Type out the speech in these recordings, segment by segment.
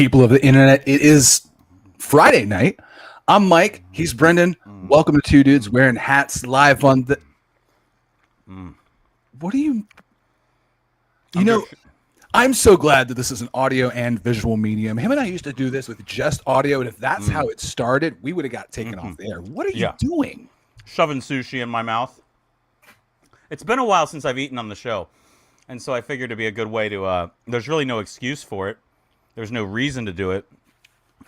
people of the internet. It is Friday night. I'm Mike. He's Brendon. Welcome to Two Dudes Wearing Hats live on the. What do you? You know, I'm so glad that this is an audio and visual medium. Him and I used to do this with just audio, and if that's how it started, we would have got taken off the air. What are you doing? Shoving sushi in my mouth. It's been a while since I've eaten on the show, and so I figured it'd be a good way to. There's really no excuse for it. There's no reason to do it.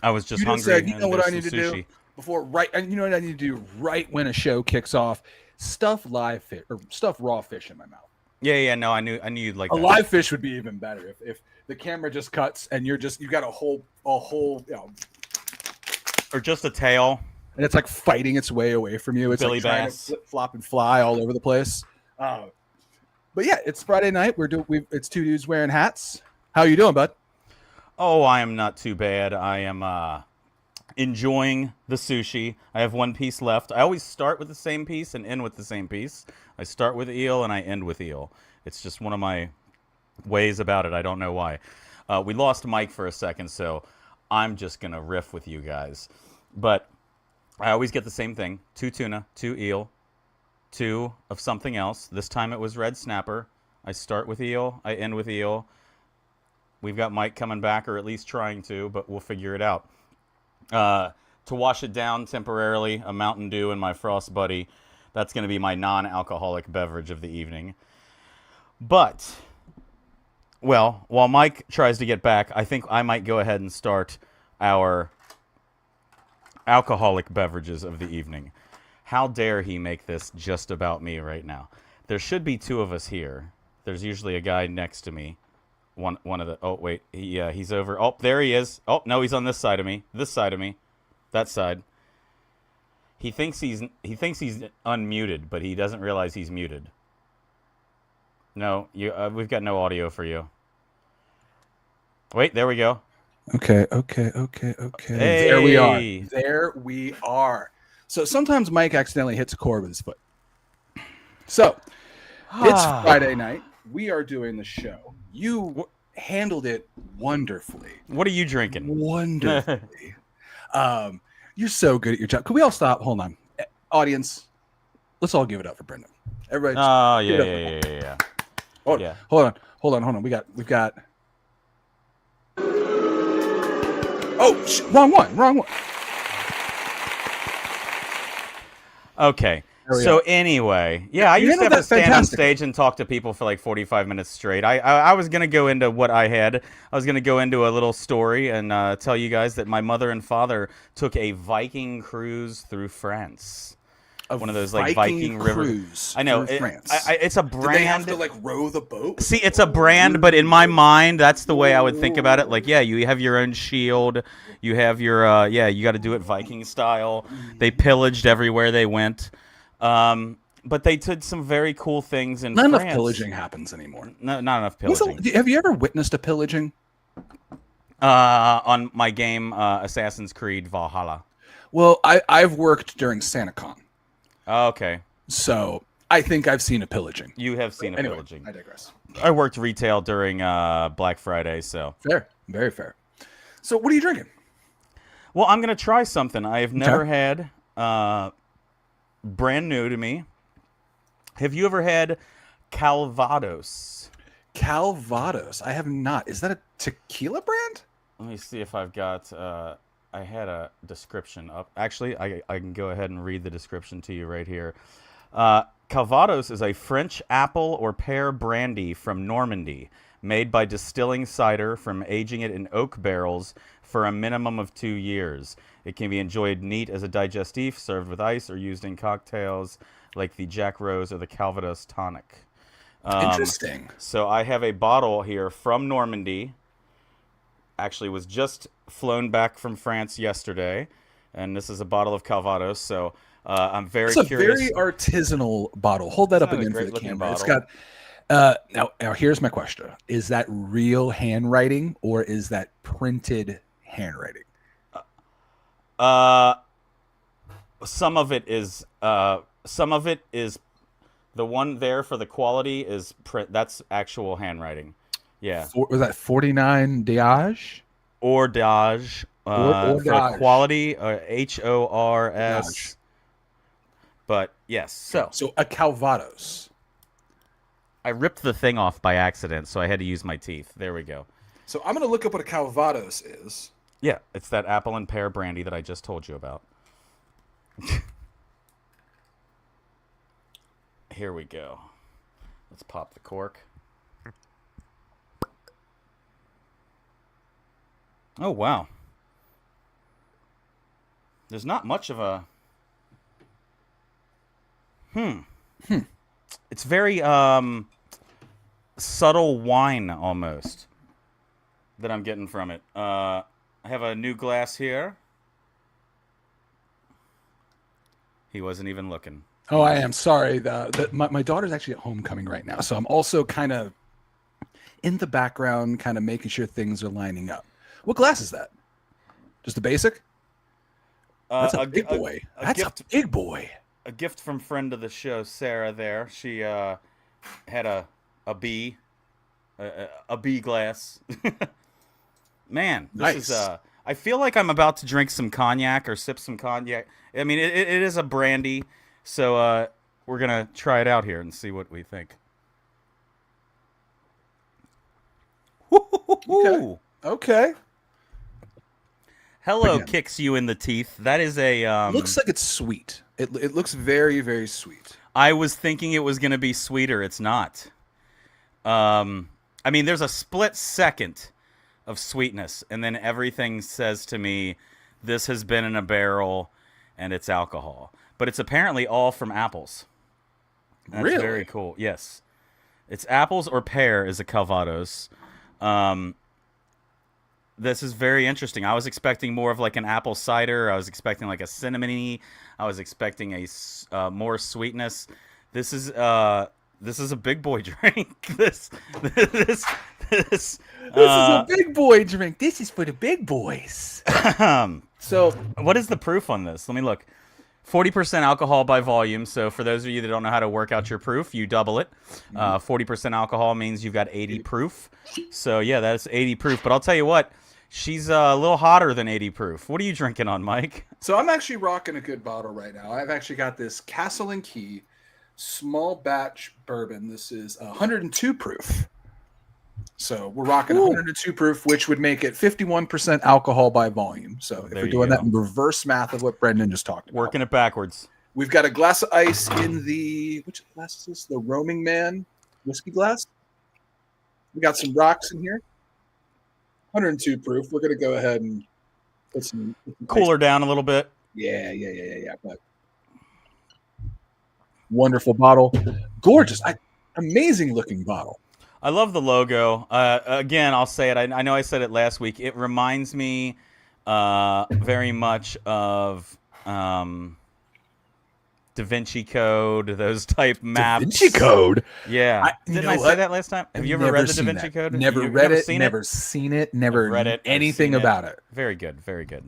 I was just hungry. Said, you know what I need to do before you know what I need to do right when a show kicks off? Stuff live fish or stuff raw fish in my mouth. Yeah. No, I knew you'd like a that. live fish would be even better if the camera just cuts and you've got a whole or just a tail, and it's like fighting its way away from you. It's Billy like trying Bass. to flip, flop, and fly all over the place. But yeah, it's Friday night. It's Two Dudes Wearing Hats. How you doing, bud? Oh, I am not too bad. I am enjoying the sushi. I have one piece left. I always start with the same piece and end with the same piece. I start with eel and I end with eel. It's just one of my ways about it. I don't know why. We lost Mike for a second, so I'm just going to riff with you guys. But I always get the same thing. 2 tuna, 2 eel, 2 of something else. This time it was red snapper. I start with eel. I end with eel. We've got Mike coming back, or at least trying to, but we'll figure it out. To wash it down temporarily, a Mountain Dew and my Frost Buddy. That's going to be my non-alcoholic beverage of the evening. But, well, while Mike tries to get back, I think I might go ahead and start our alcoholic beverages of the evening. How dare he make this just about me right now? There should be 2 of us here. There's usually a guy next to me. One of the he's over. Oh, there he is. Oh no, he's on this side of me. This side of me. That side. He thinks he's unmuted, but he doesn't realize he's muted. No, we've got no audio for you. Wait, there we go. Okay. Hey. There we are. So sometimes Mike accidentally hits a chord with his foot. So it's Friday night. We are doing the show. You handled it wonderfully. What are you drinking? Wonderfully. You're so good at your job. Can we all stop? Hold on. Audience, let's all give it up for Brendon. Everybody. Oh, yeah. Hold on. We've got. Oh, wrong one. Okay. So anyway, I used to have to stand on stage and talk to people for like 45 minutes straight. I was going to go into what I had. I was going to go into a little story and tell you guys that my mother and father took a Viking cruise through France. One of those like Viking rivers. I know. It's a brand. Did they have to like row the boat? See, it's a brand, but in my mind, that's the way I would think about it. Like, you have your own shield. You have your, you got to do it Viking style. They pillaged everywhere they went. But they did some very cool things in France. Not enough pillaging happens anymore. No, not enough pillaging. Have you ever witnessed a pillaging? On my game, Assassin's Creed Valhalla. Well, I've worked during SantaCon. Oh, okay. So I think I've seen a pillaging. You have seen a pillaging. I digress. I worked retail during Black Friday, so. Fair. Very fair. So what are you drinking? Well, I'm going to try something I have never had. Brand new to me. Have you ever had Calvados? Calvados? I have not. Is that a tequila brand? Let me see if I've got... I had a description up. Actually, I can go ahead and read the description to you right here. Calvados is a French apple or pear brandy from Normandy, made by distilling cider from aging it in oak barrels for a minimum of 2 years. It can be enjoyed neat as a digestif, served with ice, or used in cocktails like the Jack Rose or the Calvados tonic. Interesting. So I have a bottle here from Normandy. Actually was just flown back from France yesterday, and this is a bottle of Calvados. So I'm very curious. It's a very artisanal bottle. Hold that up again for the camera. Bottle. It's got now here's my question: is that real handwriting or is that printed handwriting? Some of it is. Some of it is. The one there for the quality is print. That's actual handwriting. Yeah. Was that 49 Diage? Hors for Hors. quality, HORS. Gosh. But yes, So a Calvados. I ripped the thing off by accident, so I had to use my teeth. There we go. So I'm going to look up what a Calvados is. Yeah, it's that apple and pear brandy that I just told you about. Here we go. Let's pop the cork. Oh, wow. There's not much of a... It's very subtle wine almost that I'm getting from it. I have a new glass here. He wasn't even looking. Oh, I am sorry. My daughter's actually at homecoming right now, so I'm also kind of in the background, kind of making sure things are lining up. What glass is that? Just a basic? That's a big boy. That's a big boy. A gift from friend of the show, Sarah. There, she had a B glass. Man, this Nice. is I feel like I'm about to drink some cognac or sip some cognac. I mean, it is a brandy, so we're gonna try it out here and see what we think. Okay. Hello, Again. kicks you in the teeth. That is a Looks like it's sweet. It looks very, very sweet. I was thinking it was going to be sweeter. It's not. I mean, there's a split second of sweetness, and then everything says to me, this has been in a barrel, and it's alcohol. But it's apparently all from apples. That's Really? very cool. Yes. It's apples or pear is a Calvados. This is very interesting. I was expecting more of like an apple cider. I was expecting like a cinnamony. I was expecting a more sweetness. This is a big boy drink. This This is a big boy drink. This is for the big boys. So, what is the proof on this? Let me look. 40% alcohol by volume. So for those of you that don't know how to work out your proof, you double it. 40% alcohol means you've got 80 proof. So yeah, that's 80 proof. But I'll tell you what, she's a little hotter than 80 proof. What are you drinking on, Mike? So I'm actually rocking a good bottle right now. I've actually got this Castle and Key small batch bourbon. This is 102 proof. So we're rocking 102 proof, which would make it 51% alcohol by volume. So if There we're you doing go. that in reverse math of what Brendon just talked about. Working it backwards. We've got a glass of ice in the, which glass is this? The Roaming Man whiskey glass. We got some rocks in here. 102 proof. We're going to go ahead and put some Cooler down a little bit. Yeah. But wonderful bottle. Gorgeous. Amazing looking bottle. I love the logo. Again, I'll say it. I know I said it last week. It reminds me very much of Da Vinci Code, those type maps. Da Vinci Code? Yeah. Didn't I say that last time? Have you ever read the Da Vinci Code? Never read it, never seen it, never read it, anything about it. Very good, very good.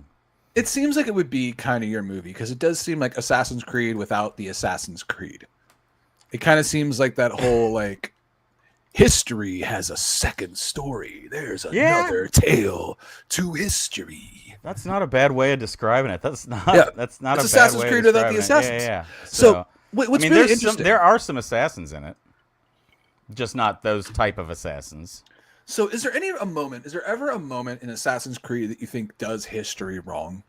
It seems like it would be kind of your movie because it does seem like Assassin's Creed without the Assassin's Creed. It kind of seems like that whole like history has a second story. There's another tale to history. That's not a bad way of describing it. That's not. Yeah. That's not It's a bad Assassin's way Creed of without the describing it. assassins. Yeah. So what's I mean, really interesting? there are some assassins in it, just not those type of assassins. So is there ever a moment in Assassin's Creed that you think does history wrong?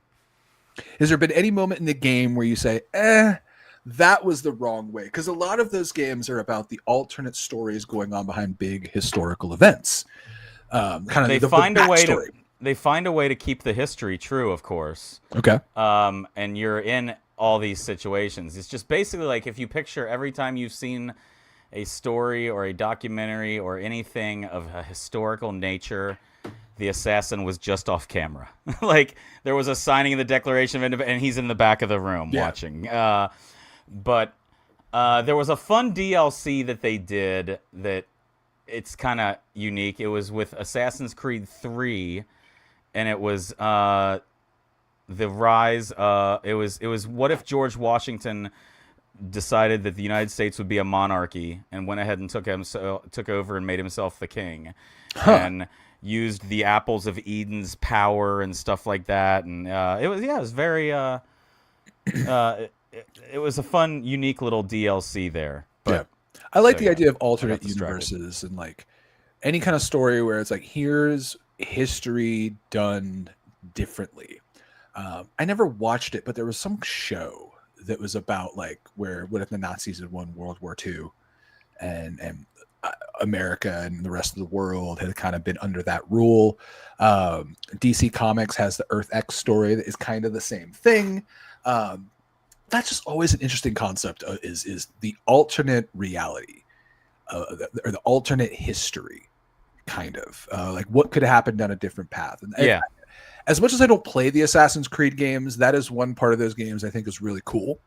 Has there been any moment in the game where you say, that was the wrong way? Because a lot of those games are about the alternate stories going on behind big historical events. They find a way to keep the history true, of course. Okay. And you're in all these situations. It's just basically like if you picture every time you've seen a story or a documentary or anything of a historical nature, the assassin was just off camera. Like there was a signing of the Declaration of Independence and he's in the back of the room watching. But there was a fun DLC that they did that it's kind of unique. It was with Assassin's Creed 3 and it was the rise. It was what if George Washington decided that the United States would be a monarchy and went ahead and took over and made himself the king. And used the apples of Eden's power and stuff like that, and it was very it was a fun, unique little DLC there. But, I like the idea of alternate universes and like any kind of story where it's like, here's history done differently. I never watched it, but there was some show that was about like what if the Nazis had won World War II and America and the rest of the world had kind of been under that rule. DC Comics has the Earth X story that is kind of the same thing. That's just always an interesting concept, is the alternate reality or the alternate history, kind of like what could have happened on a different path. And as much as I don't play the Assassin's Creed games, that is one part of those games I think is really cool.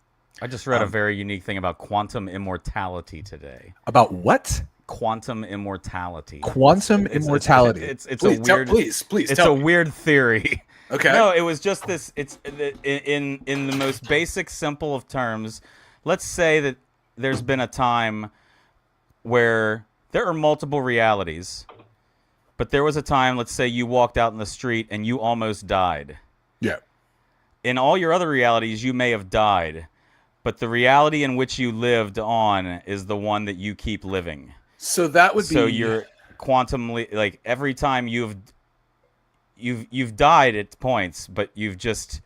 I just read a very unique thing about quantum immortality today. About what? Quantum immortality. Quantum immortality. It's a weird. Please. It's a weird theory. Okay. No, it was just this. It's in the most basic, simple of terms. Let's say that there's been a time where there are multiple realities, but there was a time. Let's say you walked out in the street and you almost died. Yeah. In all your other realities, you may have died, but the reality in which you lived on is the one that you keep living. So that would be. So you're quantumly, like, every time you've died at points, but you've just,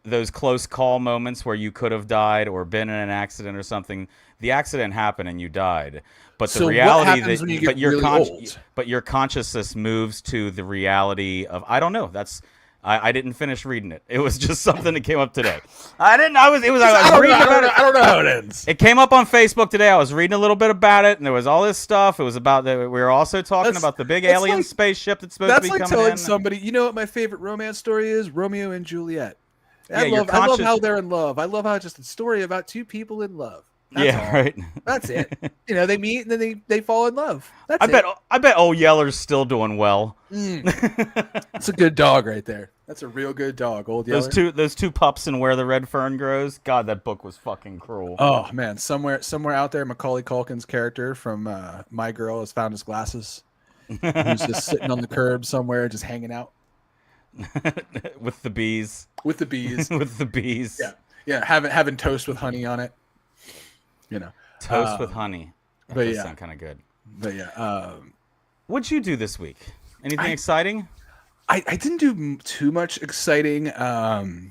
those close call moments where you could have died or been in an accident or something, the accident happened and you died. But the reality that but your consciousness moves to the reality of, I don't know. I didn't finish reading it. It was just something that came up today. I was reading about it. I don't know how it ends. It came up on Facebook today. I was reading a little bit about it, and there was all this stuff. It was about we were also talking about the big alien spaceship that's supposed to be coming in. That's like telling somebody, you know what my favorite romance story is? Romeo and Juliet. I love how they're in love. I love how it's just a story about two people in love. Right. That's it. You know, they meet and then they fall in love. That's I bet old Yeller's still doing well. That's a good dog right there. That's a real good dog, Old Yeller. Those two pups and Where the Red Fern Grows. God, that book was fucking cruel. Oh man, somewhere out there, Macaulay Culkin's character from My Girl has found his glasses. He's just sitting on the curb somewhere, just hanging out with the bees. With the bees. With the bees. Yeah. Having toast with honey on it. You know, toast with honey. That does sound kind of good. But yeah, what'd you do this week? Anything exciting? I didn't do too much exciting. The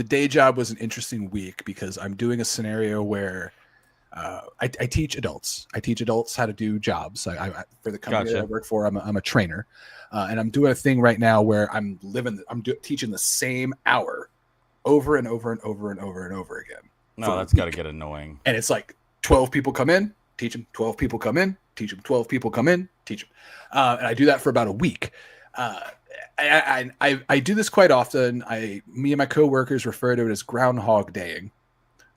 day job was an interesting week because I'm doing a scenario where I teach adults. I teach adults how to do jobs. I for the company that I work for, I'm a trainer, and I'm doing a thing right now where I'm teaching the same hour over and over and over and over and over again. No, that's got to get annoying. And it's like 12 people come in, teach them. 12 people come in, teach them. 12 people come in, teach them. And I do that for about a week. I do this quite often. Me and my coworkers refer to it as Groundhog Daying.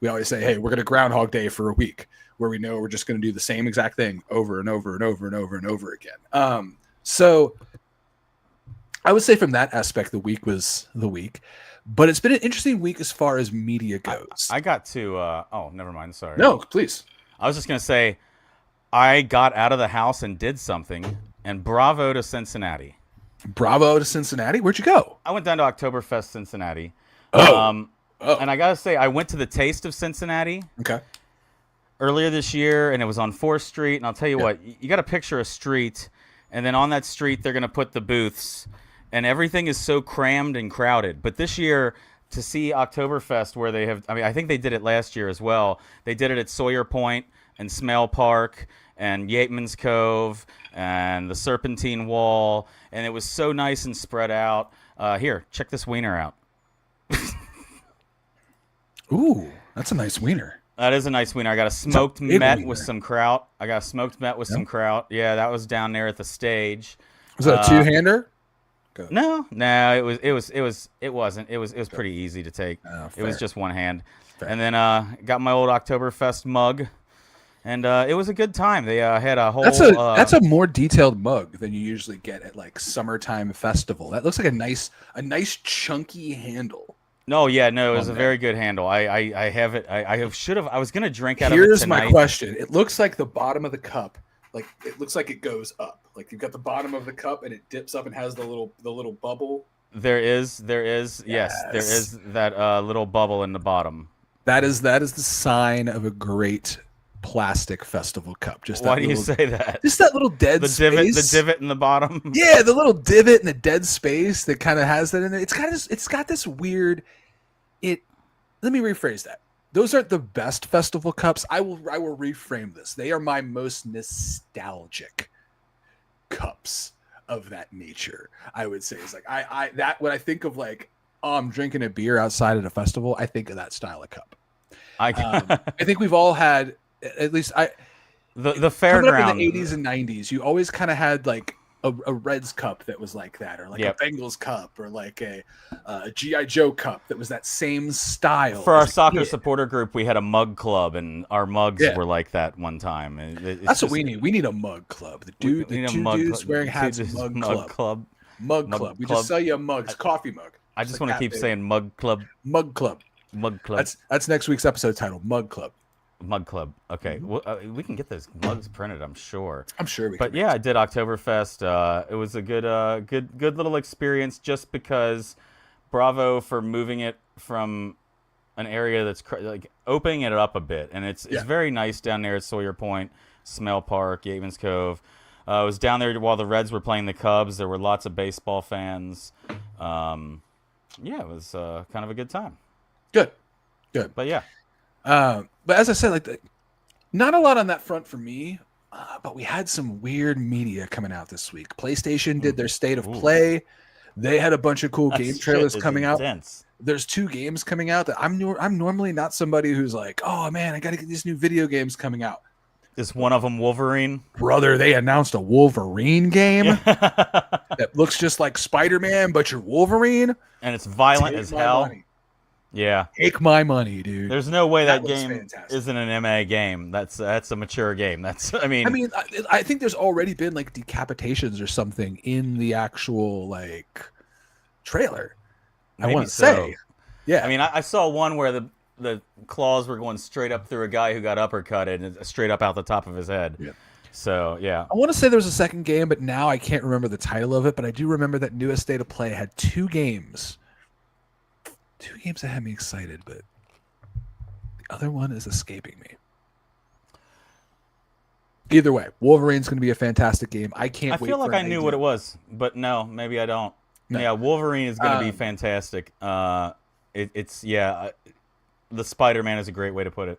We always say, hey, we're going to Groundhog Day for a week, where we know we're just going to do the same exact thing over and over and over and over and over again. So I would say from that aspect, the week was the week. But it's been an interesting week as far as media goes. I got to... oh, never mind. Sorry. No, please. I was just going to say, I got out of the house and did something, and bravo to Cincinnati. Bravo to Cincinnati? Where'd you go? I went down to Oktoberfest Cincinnati. Oh. And I got to say, I went to the Taste of Cincinnati earlier this year, and it was on 4th Street. And I'll tell you what, you got to picture a street, and then on that street, they're going to put the booths. And everything is so crammed and crowded. But this year, to see Oktoberfest, where they have, I think they did it last year as well. They did it at Sawyer Point and Smale Park and Yateman's Cove and the Serpentine Wall. And it was so nice and spread out. Here, check this wiener out. Ooh, that's a nice wiener. That is a nice wiener. I got a smoked met with some kraut. Yeah, that was down there at the stage. Was that a two-hander? No, it wasn't. It was pretty easy to take. It was just one hand. Fair. And then got my old Oktoberfest mug, and it was a good time. They had a whole. That's a more detailed mug than you usually get at like summertime festival. That looks like a nice chunky handle. No, it was a very good handle. I have it. I was gonna drink out of it tonight. Here's my question. It looks like the bottom of the cup, like it looks like it goes up. Like you've got the bottom of the cup and it dips up and has the little bubble. There is, yes, there is that little bubble in the bottom. That is the sign of a great plastic festival cup. Just why do you say that? Just that little dead space. The divot in the bottom. Yeah, the little divot in the dead space that kind of has that in it. It's got this weird. Let me rephrase that. Those aren't the best festival cups. I will reframe this. They are my most nostalgic cups of that nature. I would say it's like when I think of like, oh, I'm drinking a beer outside at a festival, I think of that style of cup. I think we've all had, at least the fairground in the 80s and 90s. You always kind of had like a Reds cup that was like that, or like a Bengals cup, or like a GI Joe cup that was that same style. For our soccer supporter group, we had a mug club, and our mugs were like that one time. That's what we need. We need a mug club. The two dudes wearing hats, mug club. Mug club. We just sell you a mug. It's coffee mug. I just want to keep saying mug club. Mug club. Mug club. That's next week's episode title. Mug club. Mug club. Okay, well, we can get those mugs printed, I'm sure. I'm sure we can. But yeah, I did Oktoberfest. It was a good little experience, just because bravo for moving it from an area that's like opening it up a bit, and it's very nice down there at Sawyer Point, Smell Park, Yateman's Cove. I was down there while the Reds were playing the Cubs. There were lots of baseball fans. Yeah, it was kind of a good time. Good. But yeah. But as I said, like not a lot on that front for me. But we had some weird media coming out this week. PlayStation did their State of Play. They had a bunch of cool game trailers coming out. There's 2 games coming out that I'm normally not somebody who's like, oh man, I got to get these new video games coming out. Is one of them Wolverine? Brother, they announced a Wolverine game that looks just like Spider-Man, but you're Wolverine. And it's violent as hell. Money. Yeah. Take my money, dude. There's no way that game isn't an MA game. That's a mature game. I think there's already been like decapitations or something in the actual like trailer. Maybe I want to say. Yeah. I mean, I saw one where the claws were going straight up through a guy who got uppercutted and straight up out the top of his head. Yeah. So, yeah. I want to say there was a second game, but now I can't remember the title of it. But I do remember that newest State of Play had 2 games. 2 games that had me excited, but the other one is escaping me. Either way, Wolverine's going to be a fantastic game. I can't wait. I feel like I knew what it was, but no, maybe I don't. No. Yeah, Wolverine is going to be fantastic. The Spider-Man is a great way to put it.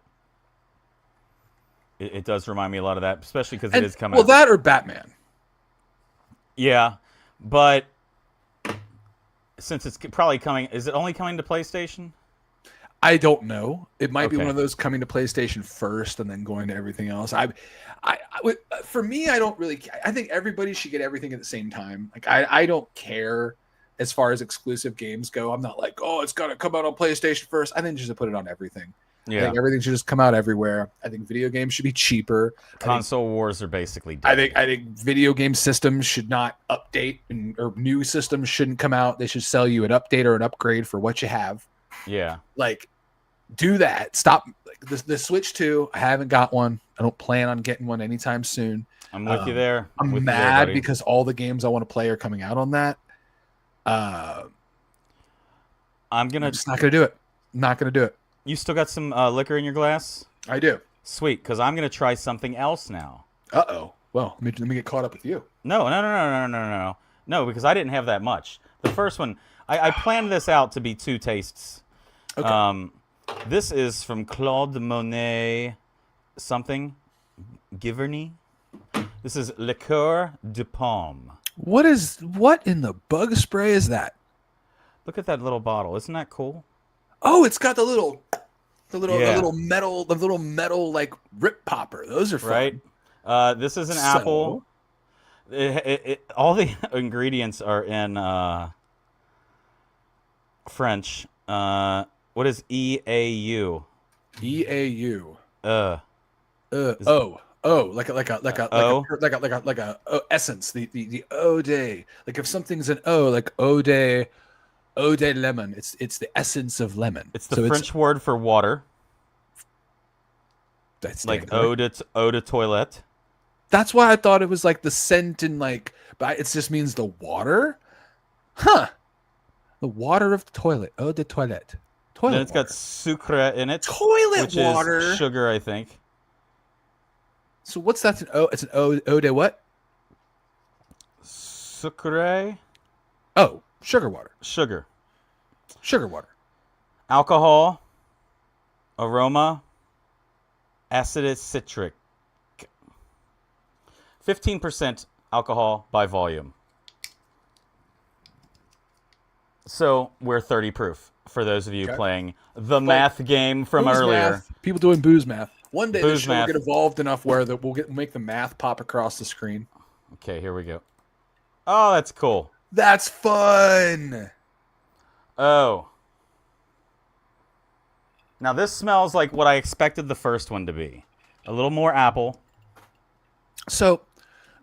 It does remind me a lot of that, especially because it is coming. Well, that or Batman. Yeah, but since it's probably coming, is it only coming to PlayStation? I don't know. It might be one of those coming to PlayStation first and then going to everything else. For me, I don't really. I think everybody should get everything at the same time. Like I don't care as far as exclusive games go. I'm not like, oh, it's got to come out on PlayStation first. I think just put it on everything. Yeah. I think everything should just come out everywhere. I think video games should be cheaper. Console wars are basically dead. I think video game systems should not update, or new systems shouldn't come out. They should sell you an update or an upgrade for what you have. Yeah. Like, do that. Stop. Like the Switch 2, I haven't got one. I don't plan on getting one anytime soon. I'm with you there. I'm mad because all the games I want to play are coming out on that. I'm just not going to do it. Not going to do it. You still got some liquor in your glass? I do. Sweet, because I'm going to try something else now. Uh-oh. Well, let me get caught up with you. No, because I didn't have that much. The first one, I planned this out to be 2 tastes. Okay. This is from Claude Monet something, Giverny. This is Liqueur de Pomme. What in the bug spray is that? Look at that little bottle. Isn't that cool? Oh, it's got the little metal like rip popper. Those are fun. Right. This is an apple. All the ingredients are in French. What is EAU? EAU. Like a essence. The eau de. Like if something's an eau, like eau de lemon. It's the essence of lemon. It's the French word for water. That's like eau de toilette. That's why I thought it was like the scent and like, but it just means the water. Huh. The water of the toilet. Oh, the toilet. Toilet Then it's water. got sucre in it. Toilet which water. is sugar, I think. So what's that? It's an O de what? Sucre. Oh, sugar water. Sugar. Sugar water. Alcohol. Aroma. Acidus citric. 15% alcohol by volume. So we're 30 proof for those of you playing the math game from Booze earlier. Math. People doing booze math. One day the Booze show will math. get evolved enough where we'll make the math pop across the screen. Okay, here we go. Oh, that's cool. That's fun. Oh. Now this smells like what I expected the first one to be. A little more apple. So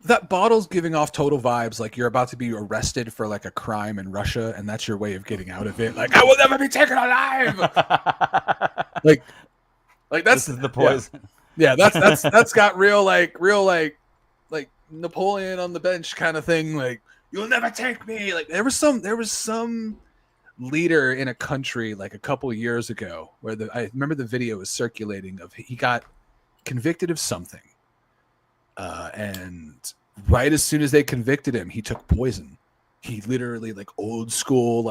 that bottle's giving off total vibes like you're about to be arrested for like a crime in Russia, and that's your way of getting out of it. Like, I will never be taken alive. like that's This is the poison. Yeah, that's got real like Napoleon on the bench kind of thing. Like, you'll never take me. Like there was some leader in a country like a couple of years ago where I remember the video was circulating of he got convicted of something. And right as soon as they convicted him, he took poison. He literally like old school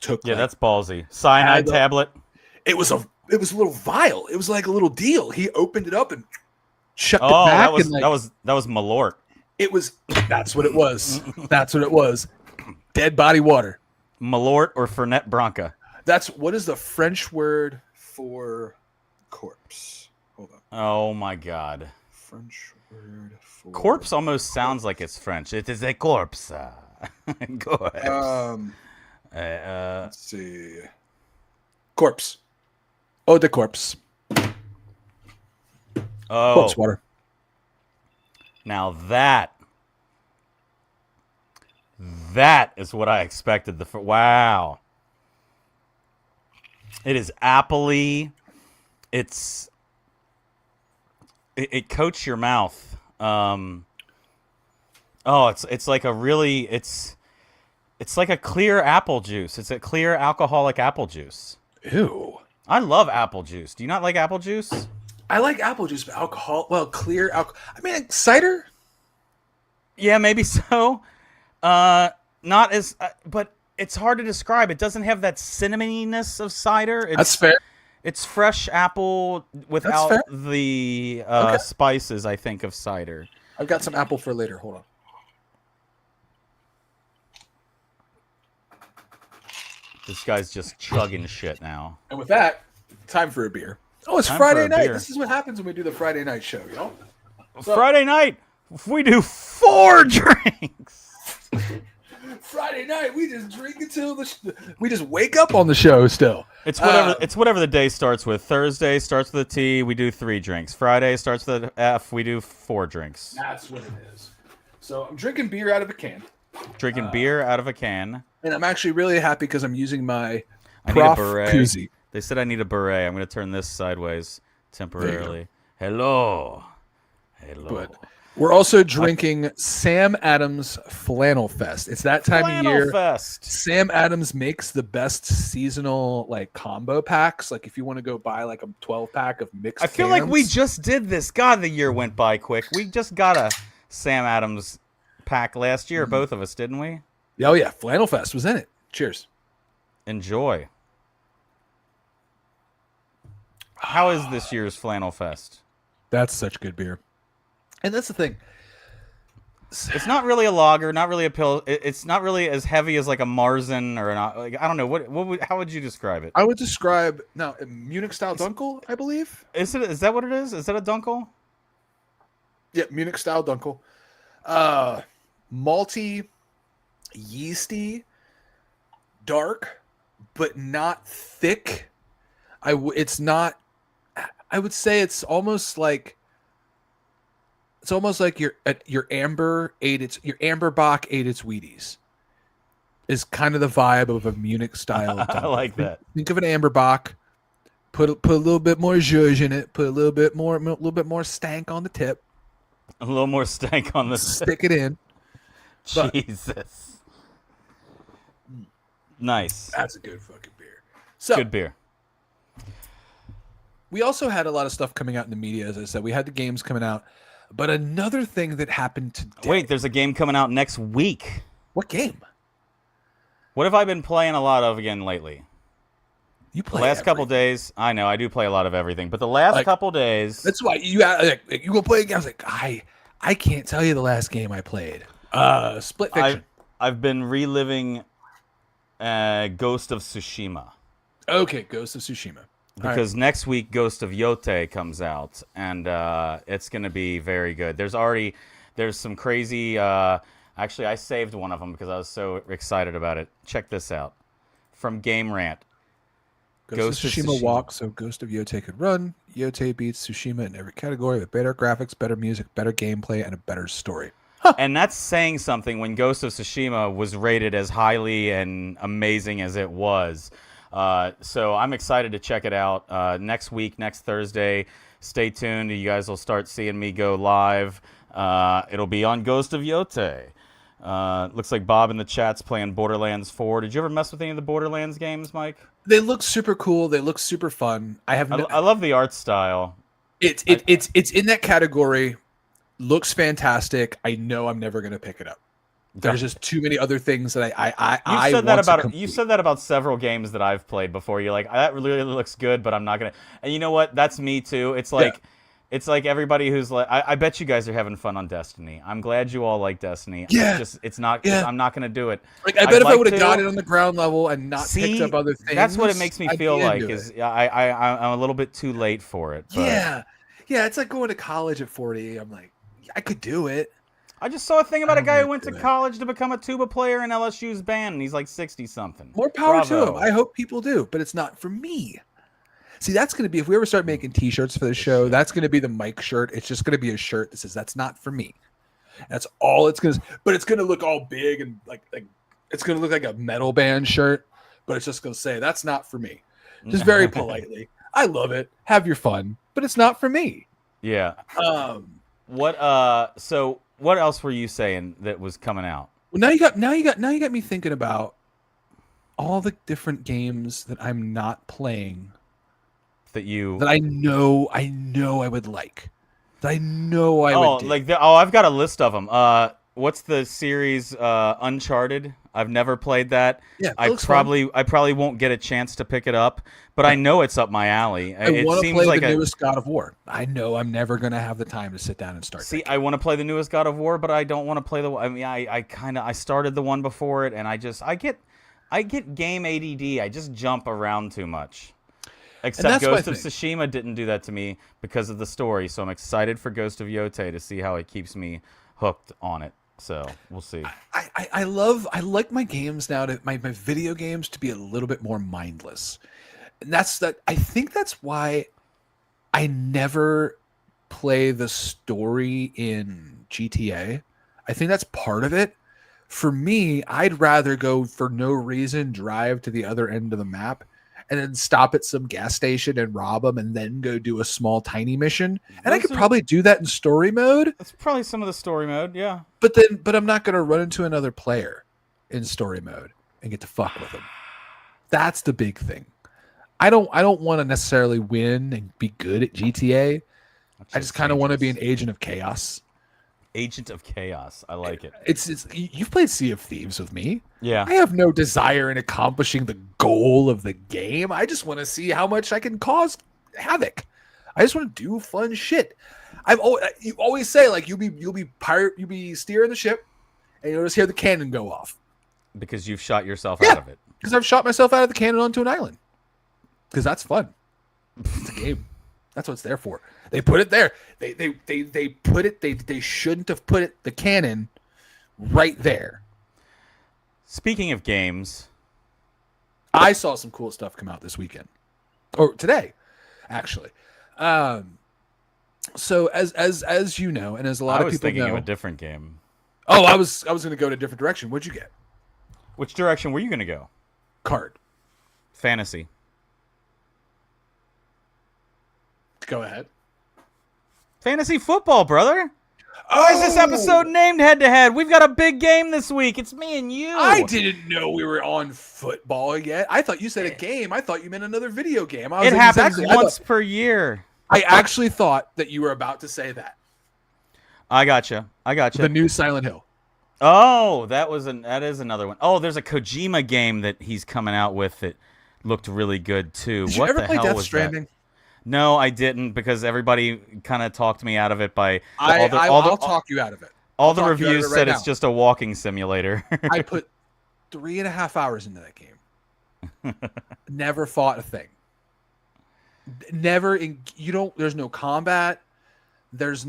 took. Yeah, that's ballsy. Cyanide tablet. It was a little vial. It was like a little deal. He opened it up and shut it back. that was Malort. It was. That's what it was. That's what it was. Dead body water. Malort or Fernet Branca. What is the French word for corpse? Hold on. Oh my God. French word for corpse almost sounds like it's French. It is a corpse. Corpse. Let's see. Corpse. Oh, the corpse. Oh. Corpse water. Now that is what I expected. Wow. It is appley. It coats your mouth. It's like a really it's like a clear apple juice. It's a clear alcoholic apple juice. Ew. I love apple juice. Do you not like apple juice? I like apple juice, but clear alcohol. I mean, cider. Yeah, maybe so. Not as, but it's hard to describe. It doesn't have that cinnamoniness of cider. That's fair. It's fresh apple without the spices, I think, of cider. I've got some apple for later. Hold on. This guy's just chugging shit now. And with that, time for a beer. Oh, it's Time Friday for a night. beer. This is what happens when we do the Friday night show, y'all. Friday night, we do 4 drinks. Friday night, we just drink until we just wake up on the show still. It's whatever the day starts with. Thursday starts with a T, we do 3 drinks. Friday starts with an F, we do 4 drinks. That's what it is. So I'm drinking beer out of a can. Drinking beer out of a can. And I'm actually really happy because I'm using my I need a Prof beret. koozie. They said I need a beret. I'm going to turn this sideways temporarily. Hello. But we're also drinking Sam Adams Flannel Fest. It's that time of year. Fest. Sam Adams makes the best seasonal combo packs. Like if you want to go buy like a 12-pack of mixed I feel cans. like we just did this. God, the year went by quick. We just got a Sam Adams pack last year, both of us, didn't we? Oh yeah, Flannel Fest was in it. Cheers. Enjoy. How is this year's Flannel Fest? That's such good beer. And that's the thing. It's not really a lager, not really a pill. It's not really as heavy as like a Marzen or I don't know. How would you describe it? I would describe now a Munich style Dunkel, I believe. Is that what it is? Is that a Dunkel? Yeah, Munich style Dunkel. Malty, yeasty, dark, but not thick. It's not. I would say it's almost like your amber amber Bock ate its Wheaties. Is kind of the vibe of a Munich style. I like that. Think of an amber Bock. Put a little bit more zhuzh in it. Put a little bit more stank on the tip. A little more stank on the Stick it in. But Jesus. Nice. that's a good fucking beer. So Good beer. we also had a lot of stuff coming out in the media, as I said. We had the games coming out. But another thing that happened today. Wait, there's a game coming out next week. What game? What have I been playing a lot of again lately? You play The last couple days, I know I do play a lot of everything, but the last couple days, That's why you go play a game. I was like, I can't tell you the last game I played. Split Fiction. I've been reliving Ghost of Tsushima. Okay, Ghost of Tsushima. Because next week Ghost of Yote comes out, and it's going to be very good. There's some crazy. Actually, I saved one of them because I was so excited about it. Check this out from Game Rant. Ghost of Tsushima walks so Ghost of Yote could run. Yote beats Tsushima in every category with better graphics, better music, better gameplay, and a better story. Huh. And that's saying something when Ghost of Tsushima was rated as highly and amazing as it was. So I'm excited to check it out next week, next Thursday. Stay tuned. You guys will start seeing me go live. It'll be on Ghost of Yote. Looks like Bob in the chat's playing Borderlands 4. Did you ever mess with any of the Borderlands games, Mike? They look super cool. They look super fun. I love the art style. It's in that category. Looks fantastic. I know I'm never gonna pick it up. There's just too many other things that you said that about several games that I've played before. You're like, that really looks good, but I'm not gonna. And you know what? That's me too. It's like. Yeah. It's like everybody who's like, I bet you guys are having fun on Destiny. I'm glad you all like Destiny. Yeah. It's not. Yeah. I'm not going to do it. Like, I bet if I would have got it on the ground level and not picked up other things. That's what it makes me feel like. Is I'm a little bit too late for it. But. Yeah. It's like going to college at 40. I'm like, I could do it. I just saw a thing about a guy who went to college to become a tuba player in LSU's band, and he's like 60-something. More power to him. I hope people do, but it's not for me. See, that's going to be, if we ever start making T-shirts for the show, that's going to be the Mike shirt. It's just going to be a shirt that says, that's not for me. That's all it's going to, but it's going to look all big and like it's going to look like a metal band shirt, but it's just going to say, that's not for me. Just very politely. I love it. Have your fun, but it's not for me. Yeah. So what else were you saying that was coming out? Well, now you got me thinking about all the different games that I'm not playing. That I know I would like. That I know I would. I've got a list of them. What's the series Uncharted? I've never played that. Yeah, I probably won't get a chance to pick it up, but I know it's up my alley. I want to play the newest God of War. I know I'm never going to have the time to sit down and start. See, I want to play the newest God of War, but I don't want to play the. I mean, I started the one before it, and I get game ADD. I just jump around too much. Except Ghost of Tsushima didn't do that to me because of the story, so I'm excited for Ghost of Yote to see how it keeps me hooked on it. So we'll see. I like my games now my video games to be a little bit more mindless. And I think that's why I never play the story in GTA. I think that's part of it. For me, I'd rather go for no reason, drive to the other end of the map, and then stop at some gas station and rob them, and then go do a small tiny mission. And I could probably do that in story mode. That's probably some of the story mode, yeah. But I'm not going to run into another player in story mode and get to fuck with them. That's the big thing. I don't want to necessarily win and be good at GTA. I just kind of want to be an agent of chaos. Agent of Chaos. I like it. It's you've played Sea of Thieves with me. Yeah. I have no desire in accomplishing the goal of the game. I just want to see how much I can cause havoc. I just want to do fun shit. You always say like you'll be steering the ship, and you'll just hear the cannon go off because you've shot yourself out of it. Because I've shot myself out of the cannon onto an island. Because that's fun. It's a game. That's what it's there for. They put it there. They put it. They shouldn't have put the cannon right there. Speaking of games, I saw some cool stuff come out this weekend, or today, actually. So as you know, and as a lot of people know, I was thinking of a different game. Oh, I was going to go in a different direction. What'd you get? Which direction were you going to go? Card. Fantasy. Go ahead. Fantasy football, brother. Why is this episode named Head to Head? We've got a big game this week. It's me and you. I didn't know we were on football yet. I thought you said a game. I thought you meant another video game. It happens once per year. I actually thought that you were about to say that. I gotcha. The new Silent Hill. Oh, that is another one. Oh, there's a Kojima game that he's coming out with that looked really good too. Did what you ever the play hell Death was Stranding? that? No, I didn't because everybody kind of talked me out of it by I'll talk you out of it. All the reviews said it's just a walking simulator. I put 3.5 hours into that game. Never fought a thing. There's no combat. There's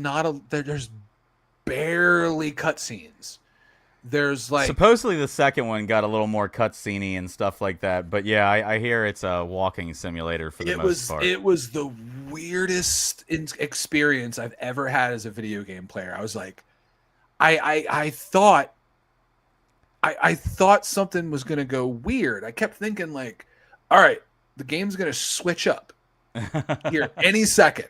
barely cutscenes. There's like supposedly the second one got a little more cutscene-y and stuff like that, but yeah, I hear it's a walking simulator for the most part. It was the weirdest experience I've ever had as a video game player. I was like, I thought something was gonna go weird. I kept thinking like, all right, the game's gonna switch up here any second.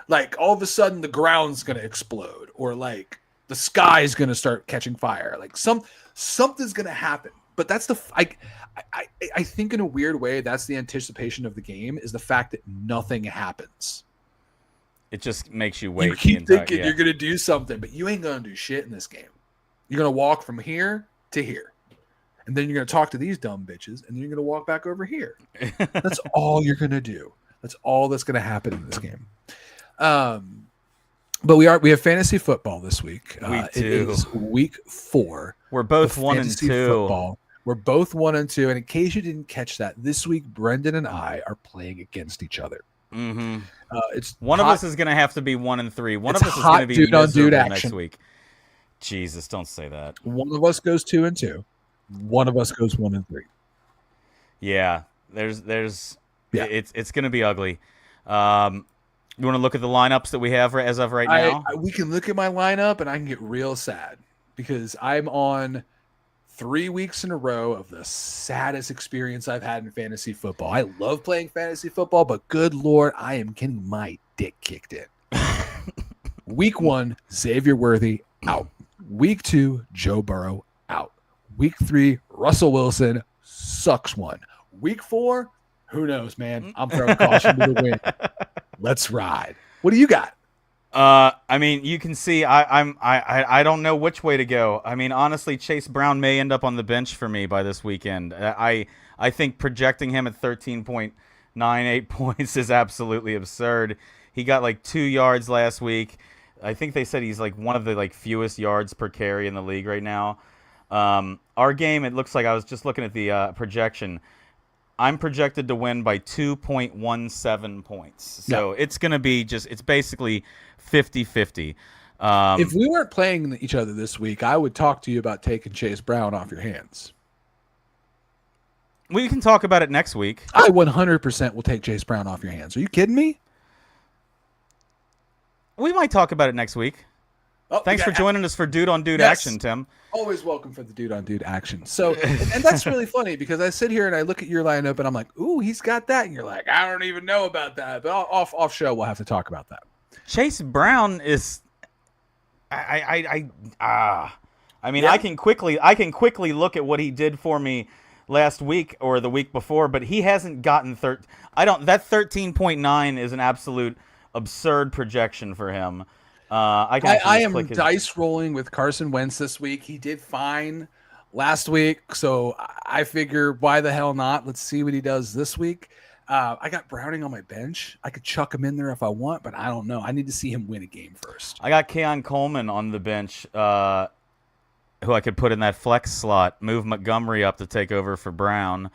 Like all of a sudden the ground's gonna explode, or like the sky is gonna start catching fire. Like something's gonna happen. But that's I think in a weird way that's the anticipation of the game, is the fact that nothing happens. It just makes you wait. You keep thinking you're gonna do something, but you ain't gonna do shit in this game. You're gonna walk from here to here, and then you're gonna talk to these dumb bitches, and then you're gonna walk back over here. That's all you're gonna do. That's all that's gonna happen in this game. But we have fantasy football this week. Week 2. It is week 4. We're both 1 and 2. Football. We're both 1 and 2. And in case you didn't catch that, this week Brendon and I are playing against each other. Mm-hmm. It's one of us is going to have to be 1 and 3. One of us is going to be dude on dude miserable action next week. Jesus, don't say that. One of us goes 2 and 2. One of us goes 1 and 3. Yeah, it's going to be ugly. You want to look at the lineups that we have as of right now? We can look at my lineup, and I can get real sad because I'm on 3 weeks in a row of the saddest experience I've had in fantasy football. I love playing fantasy football, but good Lord, I am getting my dick kicked in. Week 1, Xavier Worthy out. Week 2, Joe Burrow out. Week 3, Russell Wilson sucks one. Week 4, who knows, man? I'm throwing caution to the wind. Let's ride. What do you got? I mean, you can see I don't know which way to go. I mean, honestly, Chase Brown may end up on the bench for me by this weekend. I think projecting him at 13.98 points is absolutely absurd. He got like 2 yards last week. I think they said he's like one of the like fewest yards per carry in the league right now. Our game, it looks like, I was just looking at the projection, I'm projected to win by 2.17 points. So it's going to be it's basically 50-50. If we weren't playing each other this week, I would talk to you about taking Chase Brown off your hands. We can talk about it next week. I 100% will take Chase Brown off your hands. Are you kidding me? We might talk about it next week. Oh, Thanks for joining us for Dude on Dude Action, Tim. Always welcome for the Dude on Dude Action. So, and that's really funny because I sit here and I look at your lineup and I'm like, ooh, he's got that. And you're like, I don't even know about that. But off show, we'll have to talk about that. Chase Brown is, I mean, I can quickly look at what he did for me last week or the week before, but he hasn't gotten that 13.9 is an absolute absurd projection for him. I am dice rolling with Carson Wentz this week. He did fine last week, so I figure why the hell not? Let's see what he does this week. I got Browning on my bench. I could chuck him in there if I want, but I don't know. I need to see him win a game first. I got Keon Coleman on the bench, who I could put in that flex slot, move Montgomery up to take over for Brown,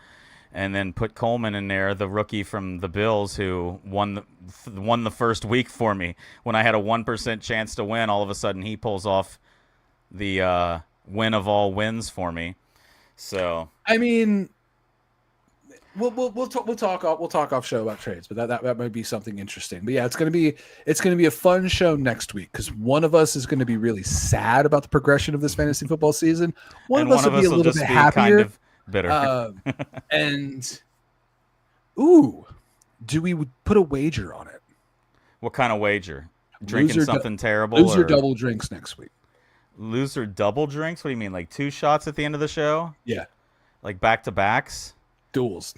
and then put Coleman in there, the rookie from the Bills who won the first week for me. When I had a 1% chance to win, all of a sudden he pulls off the win of all wins for me. So I mean, we'll talk off show about trades, but that might be something interesting. But yeah, it's gonna be a fun show next week because one of us is gonna be really sad about the progression of this fantasy football season. One of us will be a little bit happier. Kind of bitter. And do we put a wager on it? What kind of wager? drinking something terrible. Loser double drinks next week. Loser double drinks? What do you mean? Like 2 shots at the end of the show? Yeah. Like back-to-backs? Dualies.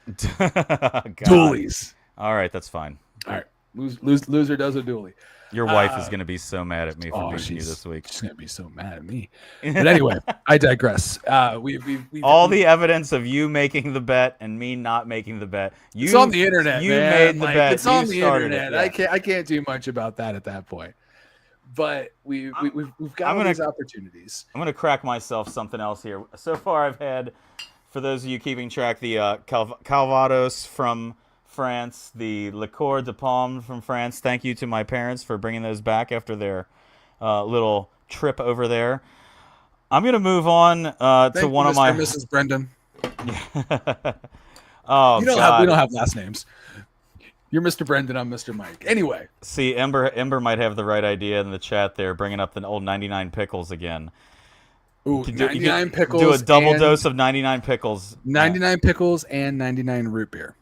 Dualies. All right, that's fine. All right. Loser does a dually. Your wife is going to be so mad at me for beating you this week. She's going to be so mad at me. But anyway, I digress. The evidence of you making the bet and me not making the bet. It's on the internet, You man. made the bet. It's on the internet. Yeah. I can't do much about that at that point. But we've got all these opportunities. I'm going to crack myself something else here. So far, I've had, for those of you keeping track, the Calvados from France, the Liqueur de Pomme from France. Thank you to my parents for bringing those back after their little trip over there. I'm going to move on to one of my... Mrs. Brendon. Oh, we don't have last names. You're Mr. Brendon, I'm Mr. Mike. Anyway. See, Ember might have the right idea in the chat there, bringing up the old 99 pickles again. Ooh, 99 pickles. Do a double dose of 99 pickles. 99 pickles and 99 root beer.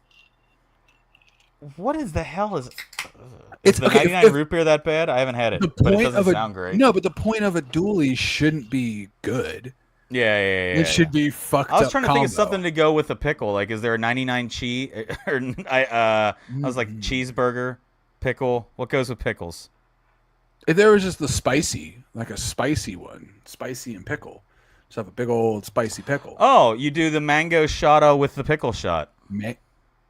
What is the hell is the 99 root beer that bad? I haven't had it, but it doesn't sound great. No, but the point of a dually shouldn't be good. Yeah. It should be fucked up. I was trying to think of something to go with a pickle. Like, is there a 99 cheese? I was like cheeseburger, pickle. What goes with pickles? If there was just the spicy, like a spicy one, spicy and pickle, just have a big old spicy pickle. Oh, you do the mango shotto with the pickle shot.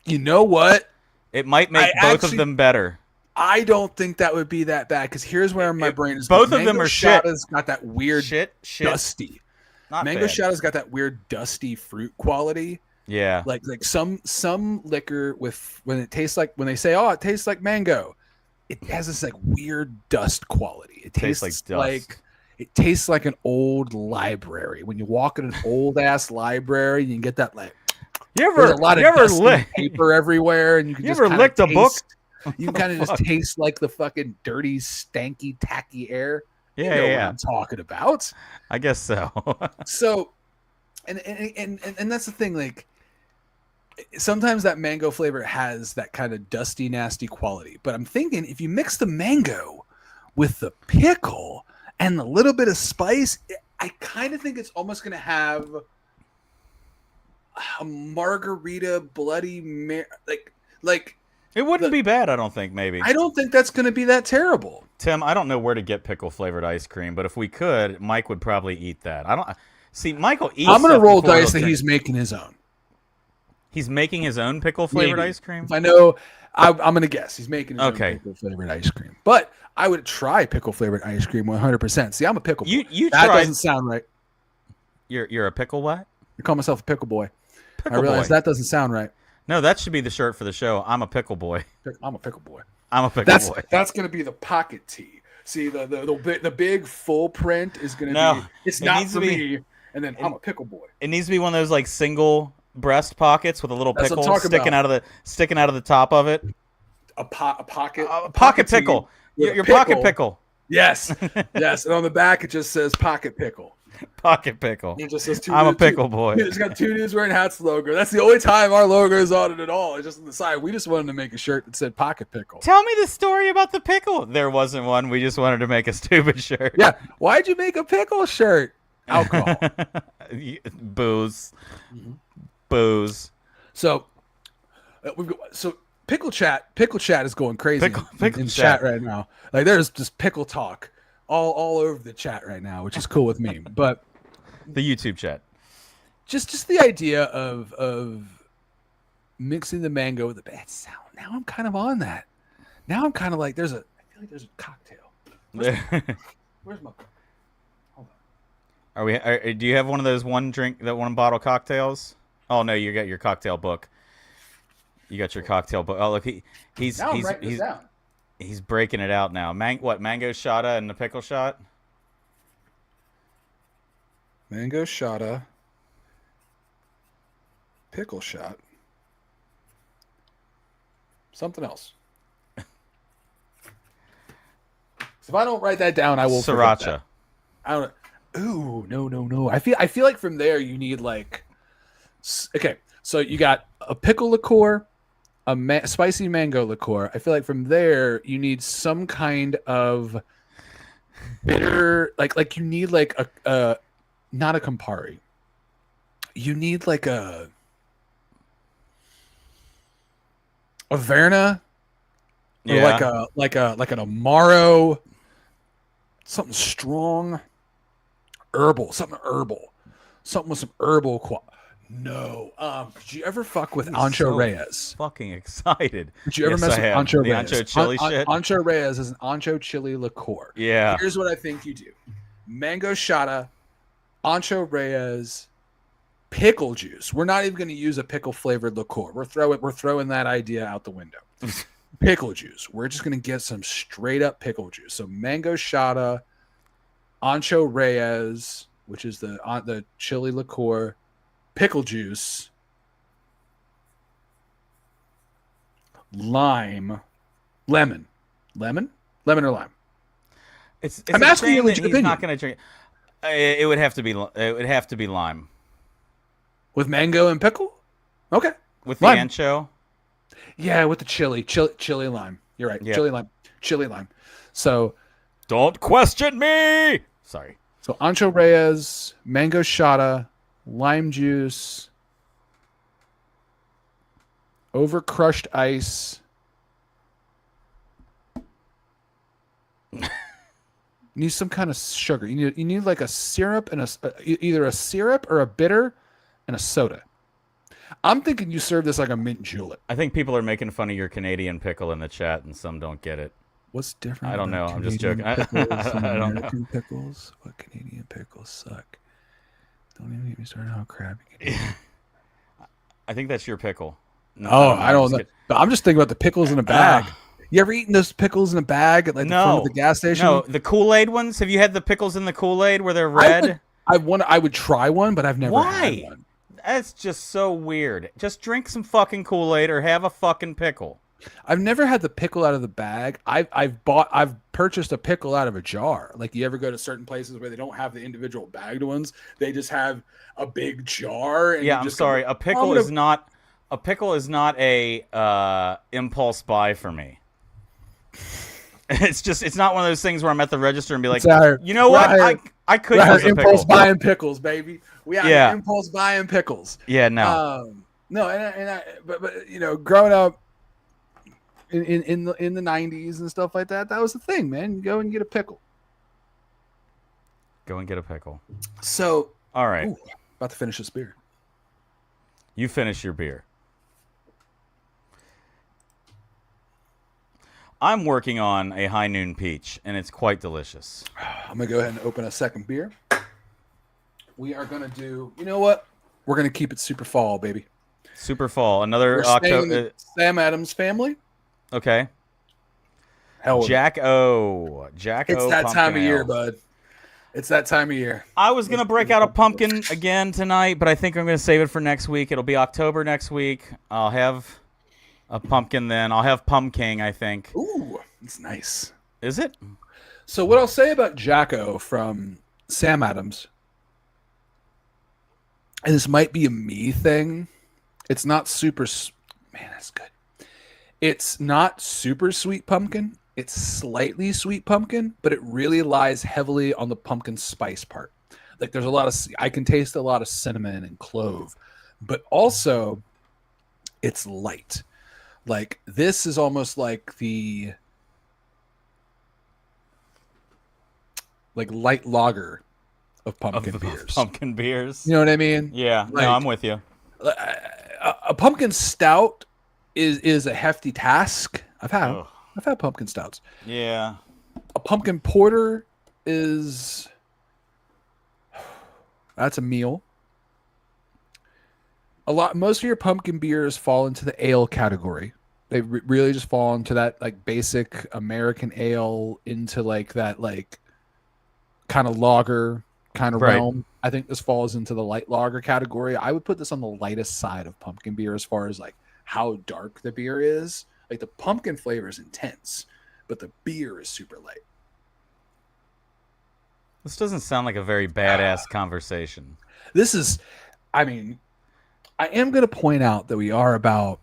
You know what? It might make both of them better. I don't think that would be that bad because here's where my brain is. Both of them are shit. Mango Shotto's got that weird dusty. Mango Shotto's got that weird dusty fruit quality. Yeah. Like some liquor when it tastes like, when they say, oh, it tastes like mango, it has this like weird dust quality. It tastes like dust. It tastes like an old library. When you walk in an old ass library, you can get that like there's a lot of dusty paper everywhere, and you can ever licked a book? You can kind of just taste like the fucking dirty, stanky, tacky air. Yeah, you know what I'm talking about. I guess so. So, and that's the thing. Like, sometimes that mango flavor has that kind of dusty, nasty quality. But I'm thinking if you mix the mango with the pickle and a little bit of spice, I kind of think it's almost going to have a margarita Bloody Mary, like. It wouldn't be bad, I don't think, maybe. I don't think that's going to be that terrible. Tim, I don't know where to get pickle-flavored ice cream, but if we could, Mike would probably eat that. See, Michael eats I'm going to roll dice that he's making his own. He's making his own pickle-flavored ice cream? If I know, I'm going to guess. He's making his own pickle-flavored ice cream. But I would try pickle-flavored ice cream 100%. See, I'm a pickle boy. That doesn't sound right. You're a pickle what? I call myself a pickle boy. I realize that doesn't sound right. No, that should be the shirt for the show. I'm a pickle boy. I'm a pickle boy. I'm a pickle boy. That's going to be the pocket tee. See, the big full print is going to be. It's not for me. And then I'm a pickle boy. It needs to be one of those like single breast pockets with a little pickle sticking out of the top of it. A pocket. A pocket pickle. Your pocket pickle. Yes, yes. And on the back it just says pocket pickle. Pocket pickle. It just says I'm a pickle boy. It's got 2 dudes wearing hats logo. That's the only time our logo is on it at all. It's just on the side. We just wanted to make a shirt that said pocket pickle. Tell me the story about the pickle. There wasn't one. We just wanted to make a stupid shirt. Yeah. Why'd you make a pickle shirt? Alcohol. Booze. Mm-hmm. Booze. So pickle chat is going crazy in chat right now. Like there's just pickle talk all over the chat right now, which is cool with me. But the YouTube chat, just the idea of mixing the mango with the bad sound. Now I'm kind of on that. Now I'm kind of like I feel like there's a cocktail. Where's my? Hold on. Do you have one of those one bottle cocktails? Oh no, you got your cocktail book. You got your cocktail book. Oh look, he's breaking it out now. Mango shotta and the pickle shot? Mango shotta. Pickle shot. Something else. If I don't write that down, I will Sriracha. That. I don't. Ooh, no. I feel like from there you need like. Okay, so you got a pickle liqueur, spicy mango liqueur. I feel like from there you need some kind of bitter, like you need like a not a Campari. You need like a Verna, or like an Amaro, something strong, something with some herbal. No. Did you ever fuck with Ancho Reyes? Fucking excited. Did you ever mess with Ancho the Reyes? Ancho chili shit? Ancho Reyes is an Ancho chili liqueur. Yeah. Here's what I think you do: mango shata, Ancho Reyes, pickle juice. We're not even going to use a pickle flavored liqueur. We're throwing that idea out the window. Pickle juice. We're just going to get some straight up pickle juice. So mango shata, Ancho Reyes, which is the chili liqueur, pickle juice, lemon or lime. I'm asking you legit opinion. Not going to drink. It would have to be lime. With mango and pickle? Okay. With the ancho? Yeah, with the chili lime. You're right. Yep. Chili lime. So don't question me. Sorry. So Ancho Reyes, mango shata, lime juice, over crushed ice. You need some kind of sugar. You need like a syrup and either a syrup or a bitter and a soda. I'm thinking you serve this like a mint julep. I think people are making fun of your Canadian pickle in the chat, and some don't get it. What's different? I don't know. I'm just joking. I don't know. Pickles? What Canadian pickles suck? Don't even get me started on how crappy Canadian. I think that's your pickle. No, I don't know. But I'm just thinking about the pickles in a bag. You ever eaten those pickles in a bag at like the front of the gas station? No, the Kool-Aid ones. Have you had the pickles in the Kool-Aid where they're red? I would try one, but I've never had one. That's just so weird. Just drink some fucking Kool-Aid or have a fucking pickle. I've never had the pickle out of the bag. I've purchased a pickle out of a jar. Like, you ever go to certain places where they don't have the individual bagged ones? They just have a big jar. And I'm sorry. A pickle is not a impulse buy for me. It's not one of those things where I'm at the register and be like, you know what? I could use a impulse pickle. buying pickles, baby. We are impulse buying pickles. Yeah, no. No, but you know, growing up in the 90s and stuff like that, that was the thing, man. You go and get a pickle. Go and get a pickle. So, all right. About to finish this beer. You finish your beer. I'm working on a High Noon Peach, and it's quite delicious. I'm going to go ahead and open a second beer. We are going to do, you know what? We're going to keep it super fall, baby. Super fall. Another October. Sam Adams family. Okay. Hell, Jack O. It's that time of year, bud. It's that time of year. I was going to break out a pumpkin again tonight, but I think I'm going to save it for next week. It'll be October next week. I'll have a pumpkin then. I'll have pumpkin, I think. Ooh, it's nice. Is it? So what I'll say about Jacko from Sam Adams, and this might be a me thing, it's not super... Man, that's good. It's not super sweet pumpkin. It's slightly sweet pumpkin, but it really lies heavily on the pumpkin spice part. Like, there's a lot of... I can taste a lot of cinnamon and clove, but also it's light. Like, this is almost like the light lager of pumpkin beers. Pumpkin beers. You know what I mean? Yeah. Like, no, I'm with you. A pumpkin stout is a hefty task. I've had pumpkin stouts. Yeah. A pumpkin porter that's a meal. Most of your pumpkin beers fall into the ale category. They really just fall into that like basic American ale, into like that like kind of lager kind of realm. I think this falls into the light lager category. I would put this on the lightest side of pumpkin beer as far as like how dark the beer is. Like, the pumpkin flavor is intense, but the beer is super light. This doesn't sound like a very badass conversation. This is, I mean, I am going to point out that we are about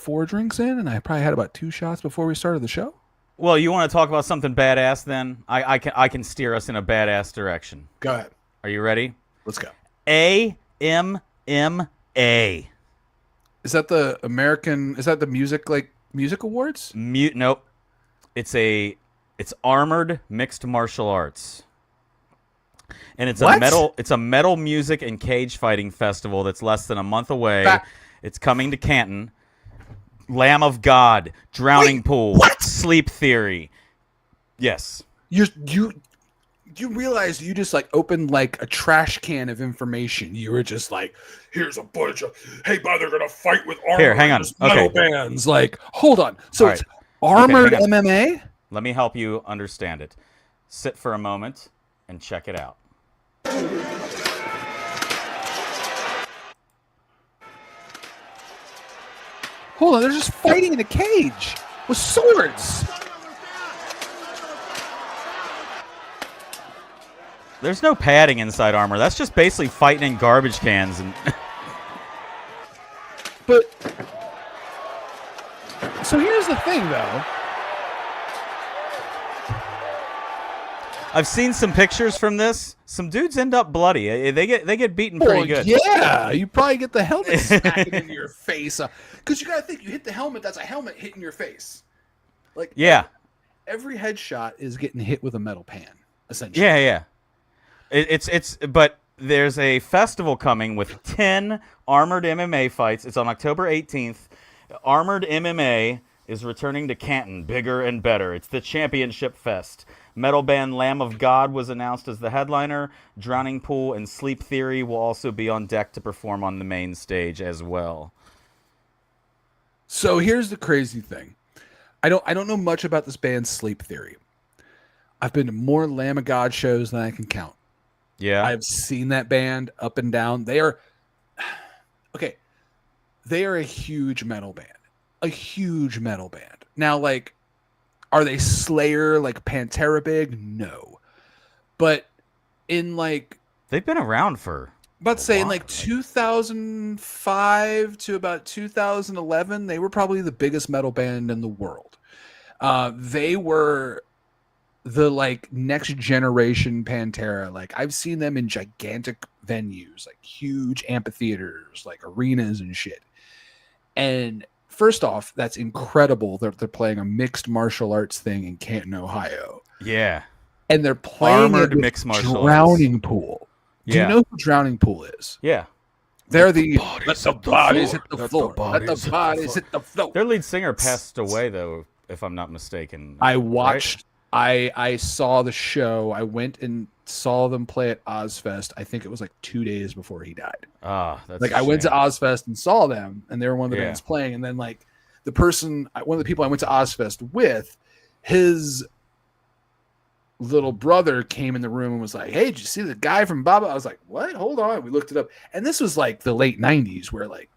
4 drinks in, and I probably had about 2 shots before we started the show. Well, you want to talk about something badass? Then I can steer us in a badass direction. Go ahead. Are you ready? Let's go. AMMA. Is that the American? Is that the music awards? Nope. It's armored mixed martial arts. And it's a metal music and cage fighting festival that's less than a month away. It's coming to Canton. Lamb of God, Drowning Pool, Sleep Theory. Yes. You realize you just like opened like a trash can of information. You were just like, here's a bunch of they're gonna fight with armor. Here, hang on. Metal bands. Like, hold on. So it's armored MMA? Let me help you understand it. Sit for a moment and check it out. Hold on, they're just fighting in a cage with swords. There's no padding inside armor. That's just basically fighting in garbage cans. And But so here's the thing, though. I've seen some pictures from this. Some dudes end up bloody. They get beaten pretty good. Yeah, you probably get the helmet smacking into your face. Because you got to think, you hit the helmet, that's a helmet hitting your face. Like, yeah. Every headshot is getting hit with a metal pan, essentially. Yeah. But there's a festival coming with 10 armored MMA fights. It's on October 18th. Armored MMA is returning to Canton, bigger and better. It's the Championship Fest. Metal band Lamb of God was announced as the headliner. Drowning Pool and Sleep Theory will also be on deck to perform on the main stage as well. So here's the crazy thing. I don't know much about this band Sleep Theory. I've been to more Lamb of God shows than I can count. Yeah. I've seen that band up and down. They are a huge metal band. A huge metal band. Now, like, are they Slayer, like Pantera big? No. But in like... They've been around for... About to say, in like 2005 to about 2011, they were probably the biggest metal band in the world. They were the like next generation Pantera. Like, I've seen them in gigantic venues, like huge amphitheaters, like arenas and shit. And first off, that's incredible that they're playing a mixed martial arts thing in Canton, Ohio. Yeah. And they're playing armored mixed martial Drowning arts. Pool. Do you know who Drowning Pool is? Yeah. They're let the bodies hit the floor. Let the bodies hit the floor. Their lead singer passed away, though, if I'm not mistaken. I watched, right? I saw the show. I went and saw them play at Ozfest. I think it was like 2 days before he died. That's like I went to Ozfest and saw them, and they were one of the bands playing. And then like one of the people I went to Ozfest with, his little brother came in the room and was like, "Hey, did you see the guy from Baba?" I was like, "What? Hold on." We looked it up, and this was like the late '90s, where like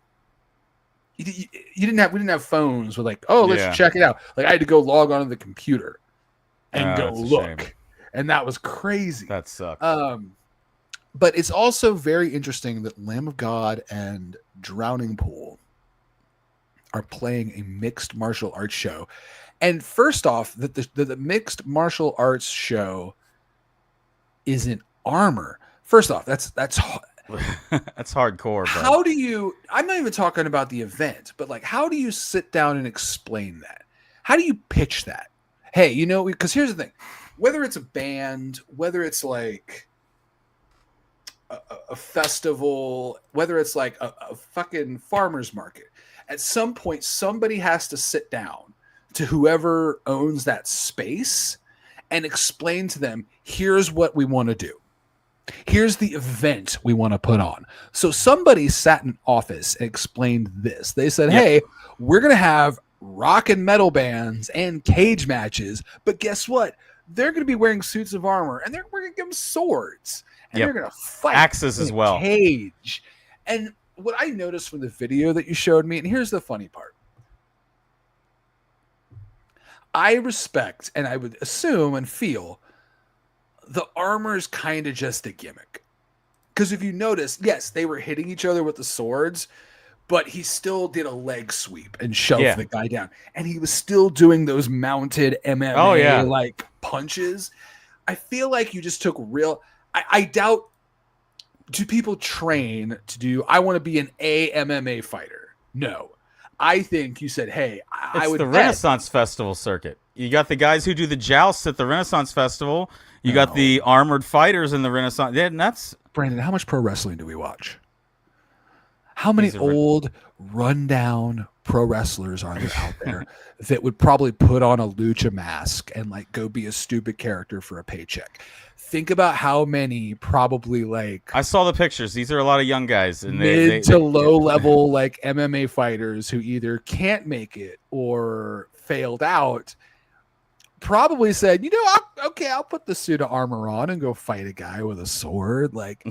we didn't have phones. We're like, "Oh, let's check it out." Like I had to go log onto the computer and go look, and that was crazy. That sucks. But it's also very interesting that Lamb of God and Drowning Pool are playing a mixed martial arts show. And first off, that the mixed martial arts show is in armor. First off, that's that's hardcore. But how do you? I'm not even talking about the event, but like, how do you sit down and explain that? How do you pitch that? Hey, because here's the thing: whether it's a band, whether it's like a festival, whether it's like a fucking farmer's market, at some point somebody has to sit down to whoever owns that space and explain to them, here's what we want to do. Here's the event we want to put on. So somebody sat in office and explained this. They said, hey, we're going to have rock and metal bands and cage matches, but guess what? They're going to be wearing suits of armor, and we're going to give them swords, and they're going to fight axes as well. Cage. And what I noticed from the video that you showed me, and here's the funny part. I respect, and I would assume and feel, the armor is kind of just a gimmick. Because if you notice, yes, they were hitting each other with the swords, but he still did a leg sweep and shoved Yeah. the guy down. And he was still doing those mounted MMA Oh, yeah. like punches. I feel like you just took real. I doubt. Do people train to do? I want to be an MMA fighter. No, I think you said, hey, I It's would the bet. Renaissance Festival circuit. You got the guys who do the jousts at the Renaissance Festival. You got the armored fighters in the Renaissance. Yeah, and that's Brandon, how much pro wrestling do we watch? How many old, rundown pro wrestlers are there out there that would probably put on a lucha mask and like go be a stupid character for a paycheck? Think about how many probably like I saw the pictures. These are a lot of young guys and mid to low level like MMA fighters who either can't make it or failed out. Probably said, you know, I'll put the suit of armor on and go fight a guy with a sword. Like,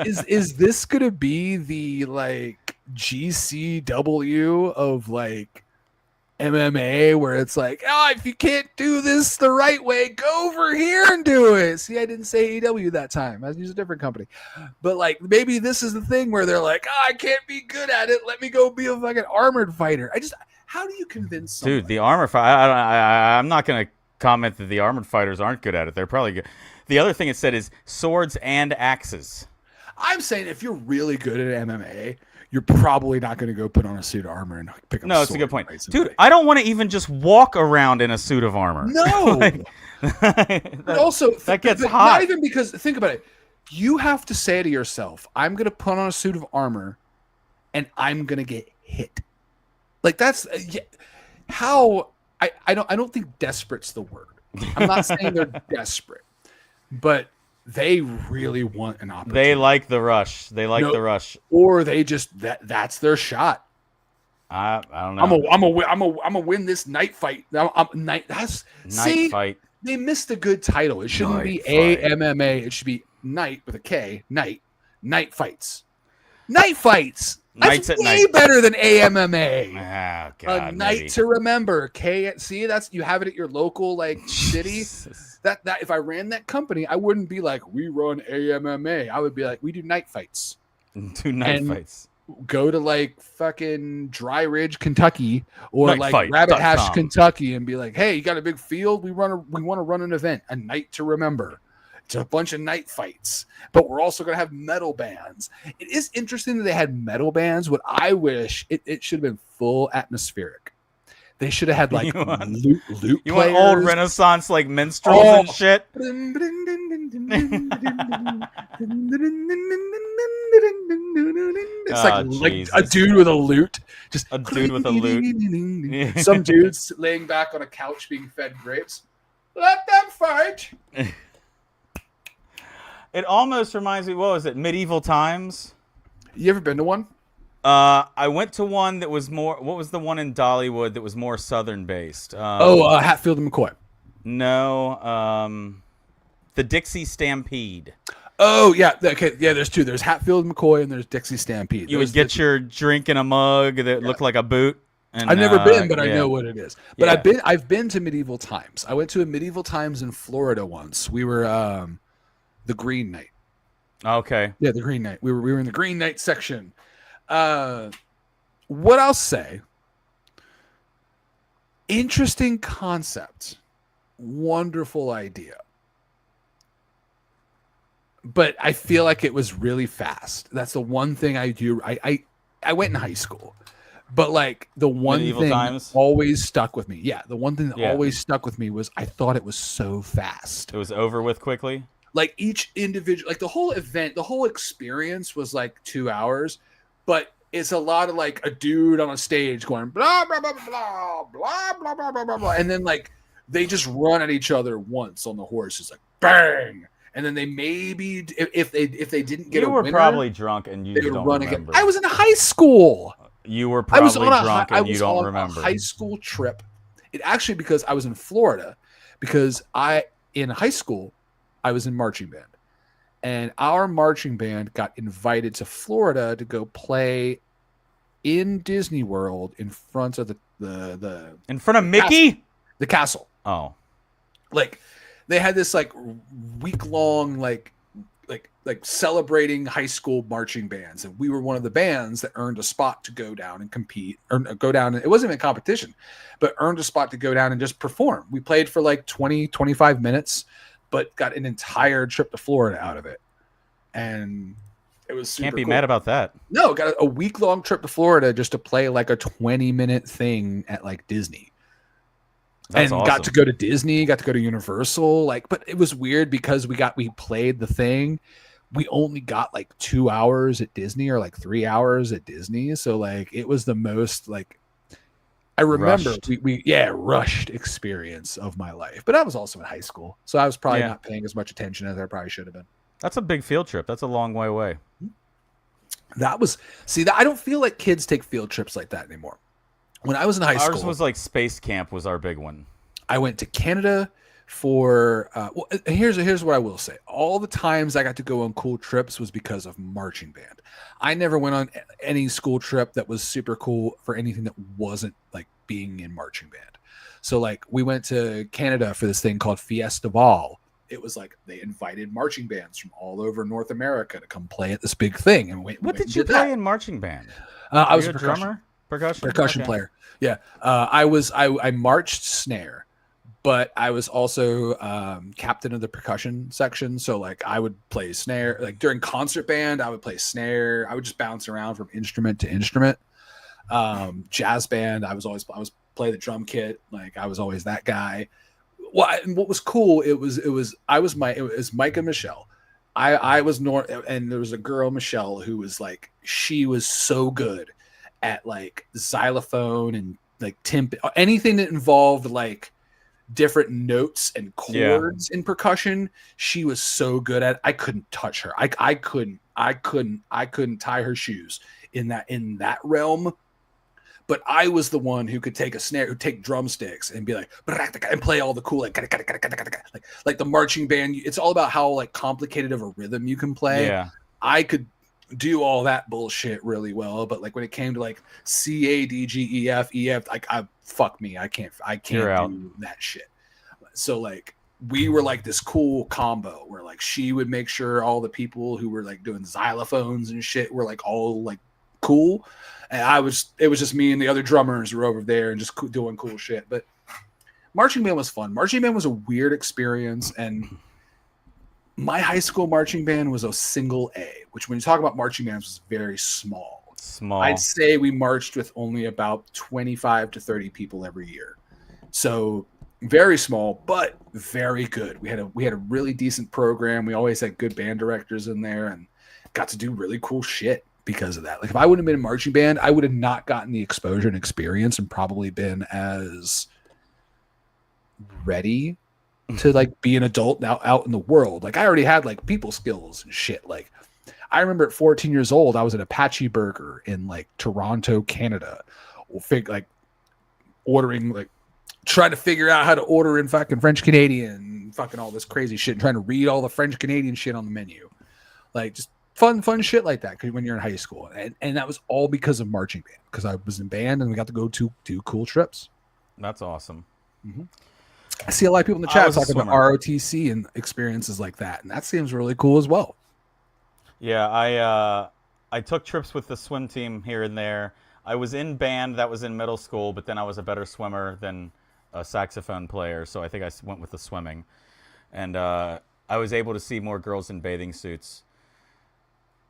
is this gonna be the like GCW of like MMA, where it's like, oh, if you can't do this the right way, go over here and do it. See, I didn't say AEW that time. I used a different company, but like maybe this is the thing where they're like, oh, I can't be good at it. Let me go be a fucking armored fighter. How do you convince someone? Dude, the armor fighter, I'm not going to comment that the armored fighters aren't good at it. They're probably good. The other thing it said is swords and axes. I'm saying if you're really good at MMA, you're probably not going to go put on a suit of armor and pick up. No, it's a good point. Dude, I don't want to even just walk around in a suit of armor. No. But also, that gets hot. Not even because, think about it. You have to say to yourself, I'm going to put on a suit of armor and I'm going to get hit. Like that's how I don't think desperate's the word. I'm not saying they're desperate, but they really want an opportunity. They like the rush. They like the rush, or they just that's their shot. I don't know. I'm a win this night fight. Night fight. They missed a good title. It shouldn't be AMMA. It should be night with a K. Night fights. Night fights. That's way better than AMMA. Oh, God, a night to remember. See, that's you have it at your local like city. That if I ran that company, I wouldn't be like we run AMMA. I would be like we do night fights. Do night fights. Go to like fucking Dry Ridge, Kentucky, or Night like Rabbit Hash, Kentucky, and be like, hey, you got a big field? We want to run an event, a night to remember. It's a bunch of night fights, but we're also going to have metal bands. It is interesting that they had metal bands. What I wish it should have been full atmospheric. They should have had like loot players. You want old Renaissance like minstrels and shit? It's like a dude with a lute. Just a dude with a lute. Some dudes laying back on a couch being fed grapes. Let them fight. It almost reminds me, what was it, Medieval Times? You ever been to one? I went to one that was more, what was the one in Dollywood that was more Southern based? Hatfield and McCoy. No, the Dixie Stampede. Oh, yeah. Okay, yeah, there's two. There's Hatfield and McCoy and there's Dixie Stampede. You would get your drink in a mug that looked like a boot. And, I've never been, but I know what it is. But I've been to Medieval Times. I went to a Medieval Times in Florida once. We were the Green Knight. Okay. Yeah, the Green Knight. We were in the Green Knight section. What I'll say, interesting concept, wonderful idea. But I feel like it was really fast. That's the one thing I do. I went in high school, but like the one Medieval thing Times? that always stuck with me. Yeah, the one thing that always stuck with me was I thought it was so fast. It was over with quickly. Like each individual, like the whole event, the whole experience was like 2 hours, but it's a lot of like a dude on a stage going blah blah blah blah blah blah blah blah blah blah, and then like they just run at each other once on the horse. It's like bang, and then they maybe if they didn't get you a were winner, probably drunk and you they don't would run remember. again. I was in high school. You were probably drunk and you don't remember. I was on a high school trip. It actually because I was in Florida because in high school I was in marching band. And our marching band got invited to Florida to go play in Disney World in front of the in front of Mickey? The castle. Oh. Like they had this like week-long like like celebrating high school marching bands, and we were one of the bands that earned a spot to go down and compete, or go down. It wasn't even a competition, but earned a spot to go down and just perform. We played for like 20, 25 minutes, but got an entire trip to Florida out of it. And it was super Can't be cool. mad about that. No, got a week-long trip to Florida just to play like a 20-minute thing at like Disney. That's and awesome. got to go to Disney, got to go to Universal. Like, but it was weird because we played the thing. We only got like 2 hours at Disney or like 3 hours at Disney. So like it was the most like I remember Rushed. we rushed experience of my life. But I was also in high school. So I was probably not paying as much attention as I probably should have been. That's a big field trip. That's a long way away. That was I don't feel like kids take field trips like that anymore. When I was in high school, Ours was like space camp was our big one. I went to Canada for here's what I will say. All the times I got to go on cool trips was because of marching band. I never went on any school trip that was super cool for anything that wasn't like being in marching band. So like we went to Canada for this thing called Festival. It was like they invited marching bands from all over North America to come play at this big thing. And what did you play in marching band? I was a drummer, percussion player. Yeah, I marched snare, but I was also captain of the percussion section. So like I would play snare. Like during concert band, I would play snare. I would just bounce around from instrument to instrument. Jazz band, I was play the drum kit. Like I was always that guy. Well, what was cool? It was Mike and Michelle. I was and there was a girl, Michelle, who was like, she was so good at like xylophone and like anything that involved like different notes and chords in percussion. She was so good at it. I couldn't touch her. I couldn't tie her shoes in that realm. But I was the one who could take take drumsticks and be like, and play all the cool, like the marching band. It's all about how like complicated of a rhythm you can play. Yeah. I could do all that bullshit really well, but like when it came to like C, A, D, G, E, F, like fuck me, I can't do that shit. So like we were like this cool combo where like she would make sure all the people who were like doing xylophones and shit were like all like cool. And it was just me and the other drummers were over there and just doing cool shit. But marching band was fun. Marching band was a weird experience. And my high school marching band was a single A, which when you talk about marching bands was very small. I'd say we marched with only about 25 to 30 people every year. So very small, but very good. We had a really decent program. We always had good band directors in there and got to do really cool shit because of that. Like if I wouldn't have been in marching band, I would have not gotten the exposure and experience and probably been as ready to like be an adult now out in the world. Like I already had like people skills and shit. Like I remember at 14 years old, I was at Apache Burger in like Toronto, Canada, like ordering, like trying to figure out how to order in fucking French Canadian, fucking all this crazy shit, and trying to read all the French Canadian shit on the menu. Like just fun shit like that when you're in high school. And that was all because of marching band, because I was in band and we got to go to do cool trips. That's awesome. Mm-hmm. I see a lot of people in the chat talking about ROTC and experiences like that, and that seems really cool as well. Yeah, I took trips with the swim team here and there. I was in band that was in middle school, but then I was a better swimmer than a saxophone player, so I think I went with the swimming. And I was able to see more girls in bathing suits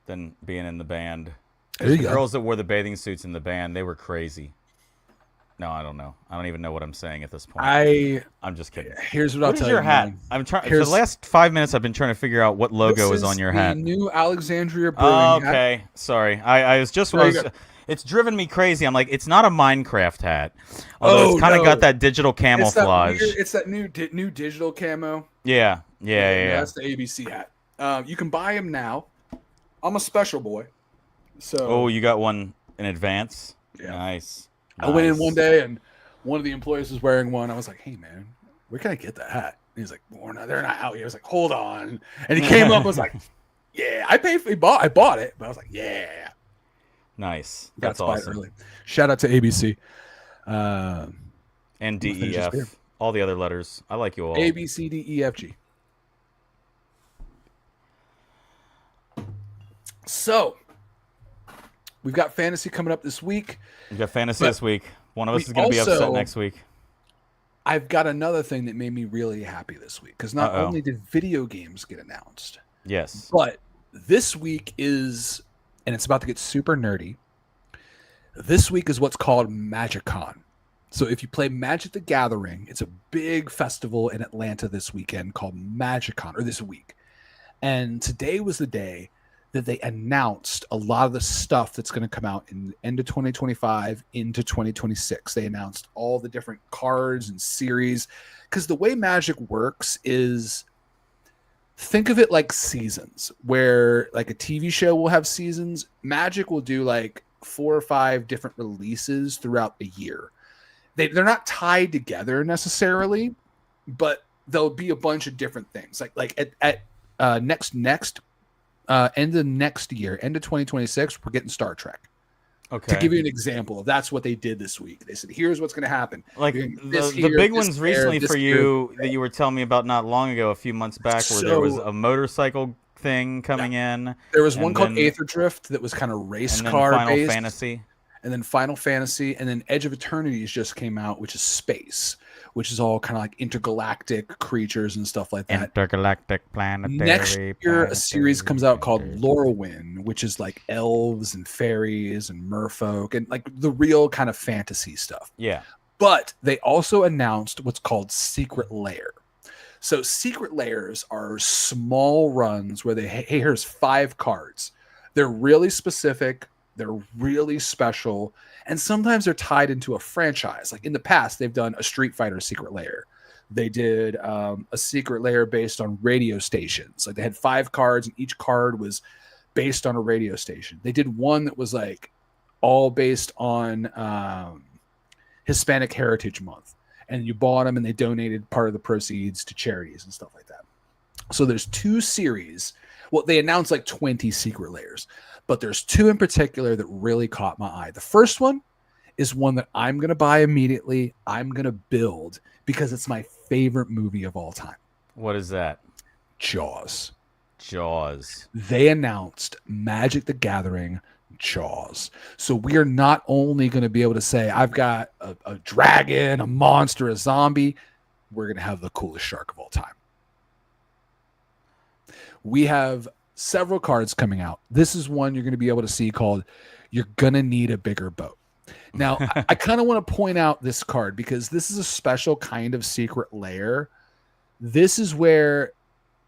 than being in the band. The girls that wore the bathing suits in the band, they were crazy. No, I don't know. I don't even know what I'm saying at this point. I'm just kidding. Here's what I'll tell you. What is your hat? I'm trying. For the last 5 minutes, I've been trying to figure out what logo is on your hat. The new Alexandria Brewing hat. Okay, sorry. I was just. It's driven me crazy. I'm like, it's not a Minecraft hat. Although it's kind of got that digital camouflage. It's that new digital camo. Yeah. That's the ABC hat. You can buy them now. I'm a special boy. So. Oh, you got one in advance? Yeah. Nice. I went in one day and one of the employees was wearing one. I was like, "Hey man, where can I get that hat?" And he's like, "Well, they're not out yet." I was like, "Hold on." And he came up and was like, "Yeah, I bought it." But I was like, "Yeah." Nice. That's awesome. Early. Shout out to ABC. And DEF. All the other letters. I like you all. A, B, C, D, E, F, G. So we've got fantasy coming up this week. We got fantasy this week. One of us we is going to be upset also- next week. I've got another thing that made me really happy this week because not only did video games get announced, Yes. but this week is, and it's about to get super nerdy. This week is what's called MagicCon. So if you play Magic the Gathering, it's a big festival in Atlanta this weekend called MagicCon, or this week. And today was the day that they announced a lot of the stuff that's going to come out in the end of 2025 into 2026. They announced all the different cards and series because the way Magic works is, think of it like seasons, where like a TV show will have seasons. Magic will do like 4 or 5 different releases throughout the year. They're not tied together necessarily, but there'll be a bunch of different things. Like at next end of next year, end of 2026, we're getting Star Trek. Okay. To give you an example, that's what they did this week. They said, "Here's what's going to happen." Like the big ones recently for you that you were telling me about not long ago, a few months back, where there was a motorcycle thing coming in. There was one called Aether Drift that was kind of race car based. Fantasy. And then Final Fantasy, and then Edge of Eternities just came out, which is space, which is all kind of like intergalactic creatures and stuff like that. Intergalactic planetary. Next year, a series comes out called Lorwyn, which is like elves and fairies and merfolk and like the real kind of fantasy stuff. Yeah. But they also announced what's called Secret Lair. So Secret Lairs are small runs where hey, here's 5 cards. They're really specific. They're really special, and sometimes they're tied into a franchise. Like in the past, they've done a Street Fighter Secret Lair. They did a Secret Lair based on radio stations. Like they had 5 cards, and each card was based on a radio station. They did one that was like all based on Hispanic Heritage Month, and you bought them, and they donated part of the proceeds to charities and stuff like that. So there's 2 series. Well, they announced like 20 Secret Lairs. But there's 2 in particular that really caught my eye. The first one is one that I'm going to buy immediately. I'm going to build because it's my favorite movie of all time. What is that? Jaws. Jaws. They announced Magic the Gathering Jaws. So we are not only going to be able to say, I've got a dragon, a monster, a zombie. We're going to have the coolest shark of all time. We have several cards coming out. This is one you're going to be able to see called You're Gonna Need a Bigger Boat. Now, I kind of want to point out this card because this is a special kind of secret lair. This is where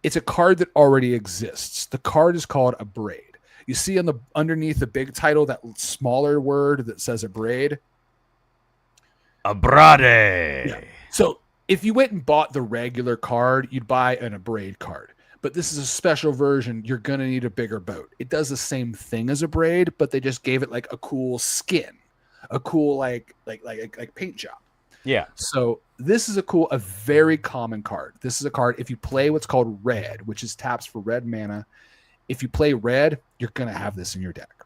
it's a card that already exists. The card is called a braid. You see on the underneath the big title, that smaller word that says a braid. A brade. Yeah. So if you went and bought the regular card, you'd buy a braid card. But this is a special version. You're going to need a bigger boat. It does the same thing as a braid, but they just gave it like a cool skin, a cool like paint job. Yeah. So this is a very common card. This is a card, if you play what's called red, which is taps for red mana, if you play red, you're going to have this in your deck.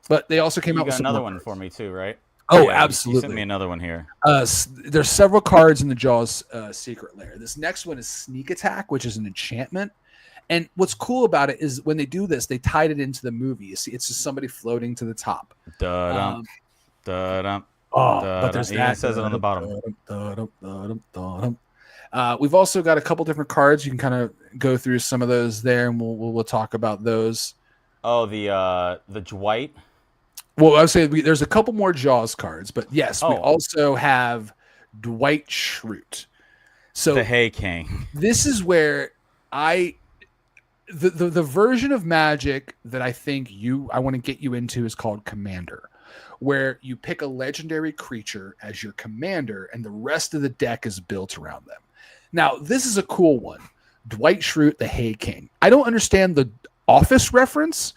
But they also came out with another one for me too, right? Oh, yeah, absolutely. You sent me another one here. There's several cards in the Jaws Secret Lair. This next one is Sneak Attack, which is an enchantment. And what's cool about it is when they do this, they tied it into the movie. You see, it's just somebody floating to the top. Da-dum, da-dum, but there's that. It says it on the bottom. We've also got a couple different cards. You can kind of go through some of those there, and we'll talk about those. Oh, the Dwight. Well, I would say there's a couple more Jaws cards, but yes, we also have Dwight Schrute. So the Hay King. This is where the version of Magic that I think I want to get you into is called Commander, where you pick a legendary creature as your commander, and the rest of the deck is built around them. Now, this is a cool one. Dwight Schrute, the Hay King. I don't understand the Office reference,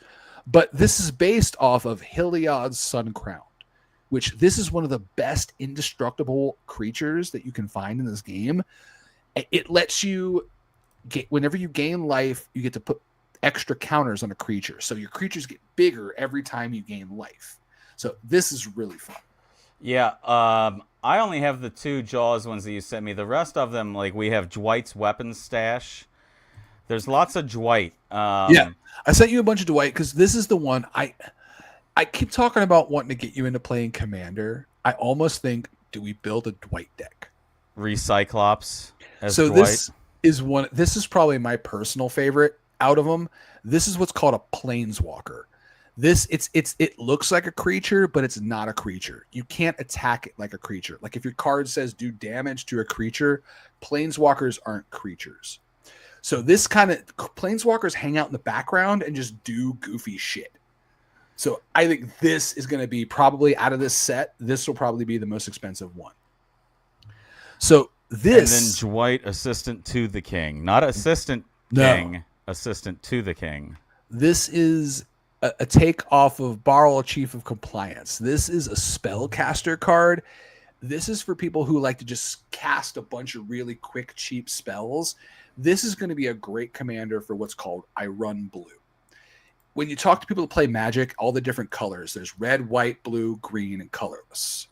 but this is based off of Heliod's Sun Crowned, which this is one of the best indestructible creatures that you can find in this game. It lets you whenever you gain life, you get to put extra counters on a creature. So your creatures get bigger every time you gain life. So this is really fun. Yeah, I only have the 2 Jaws ones that you sent me. The rest of them, like we have Dwight's weapons stash. There's lots of Dwight. Yeah, I sent you a bunch of Dwight because this is the one I keep talking about wanting to get you into playing Commander. I almost think, do we build a Dwight deck? Recyclops as So Dwight. this is probably my personal favorite out of them. This is what's called a Planeswalker. It looks like a creature, but it's not a creature. You can't attack it like a creature. Like if your card says do damage to a creature, Planeswalkers aren't creatures. So this kind of Planeswalkers hang out in the background and just do goofy shit. So I think this is going to be probably out of this set. This will probably be the most expensive one. So this, and then Dwight, assistant to the king, not assistant king, assistant to the king. This is a take off of Borrow, Chief of Compliance. This is a spellcaster card. This is for people who like to just cast a bunch of really quick, cheap spells. This is going to be a great commander for what's called I Run Blue. When you talk to people who play Magic, all the different colors, there's red, white, blue, green, and colorless.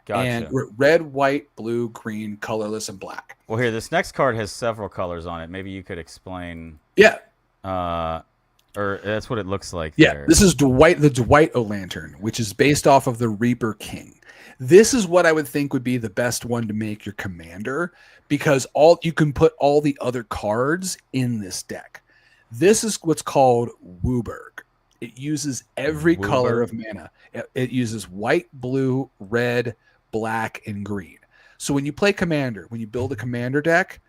Gotcha. And red, white, blue, green, colorless, and black. Well, here, this next card has several colors on it. Maybe you could explain. Yeah. Or that's what it looks like. Yeah, there. This is the Dwight O'Lantern, which is based off of the Reaper King. This is what I would think would be the best one to make your commander, because you can put all the other cards in this deck. This is what's called Wooburg. It uses every color of mana. It uses white, blue, red, black, and green. So when you play commander, when you build a commander deck,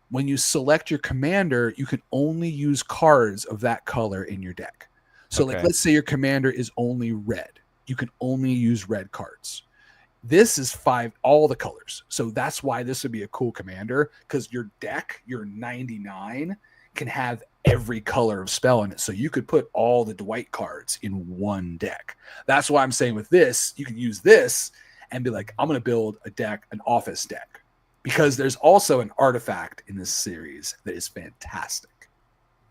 when you select your commander, you can only use cards of that color in your deck. So like, let's say your commander is only red. You can only use red cards. This is all the colors. So that's why this would be a cool commander, because your deck, your 99, can have every color of spell in it. So you could put all the Dwight cards in one deck. That's why I'm saying with this, you can use this and be like, I'm going to build a deck, an office deck. Because there's also an artifact in this series that is fantastic.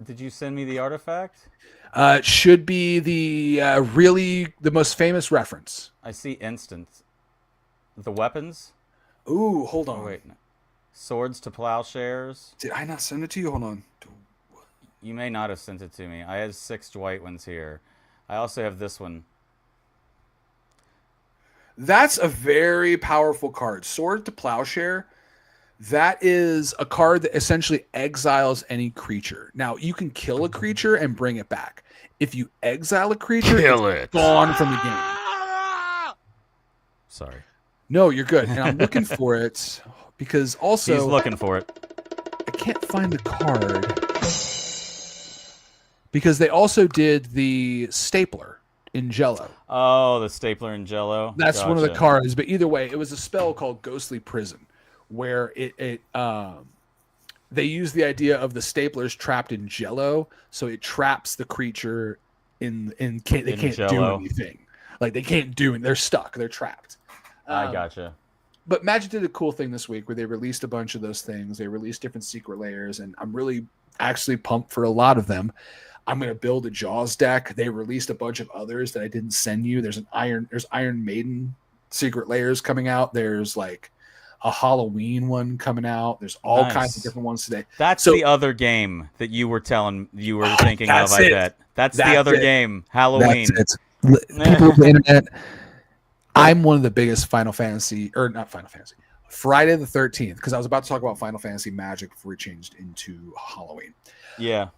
Did you send me the artifact? Should be the most famous reference. I see instant. The weapons? Ooh, hold on. Oh, wait. No. Swords to plowshares. Did I not send it to you? Hold on. You may not have sent it to me. I had 6 Dwight ones here. I also have this one. That's a very powerful card. Sword to Plowshare. That is a card that essentially exiles any creature. Now, you can kill a creature and bring it back. If you exile a creature, it's gone from the game. Sorry. No, you're good. And I'm looking for it because also... He's looking for it. I can't find the card. Because they also did the stapler in Jello. Oh, the stapler in Jello. That's one of the cards. But either way, it was a spell called Ghostly Prison, where they use the idea of the staplers trapped in Jello, so it traps the creature they can't Jell-O. do anything. Like they can't do it. They're stuck. They're trapped. I gotcha. But Magic did a cool thing this week where they released a bunch of those things. They released different secret layers, and I'm really actually pumped for a lot of them. I'm going to build a Jaws deck. They released a bunch of others that I didn't send you. There's Iron Maiden secret layers coming out. There's like a Halloween one coming out. There's all kinds of different ones today. That's the other game that you were thinking of, I bet. That's the other game, Halloween. People on the internet, I'm one of the biggest Friday the 13th, because I was about to talk about Final Fantasy Magic before we changed into Halloween. Yeah.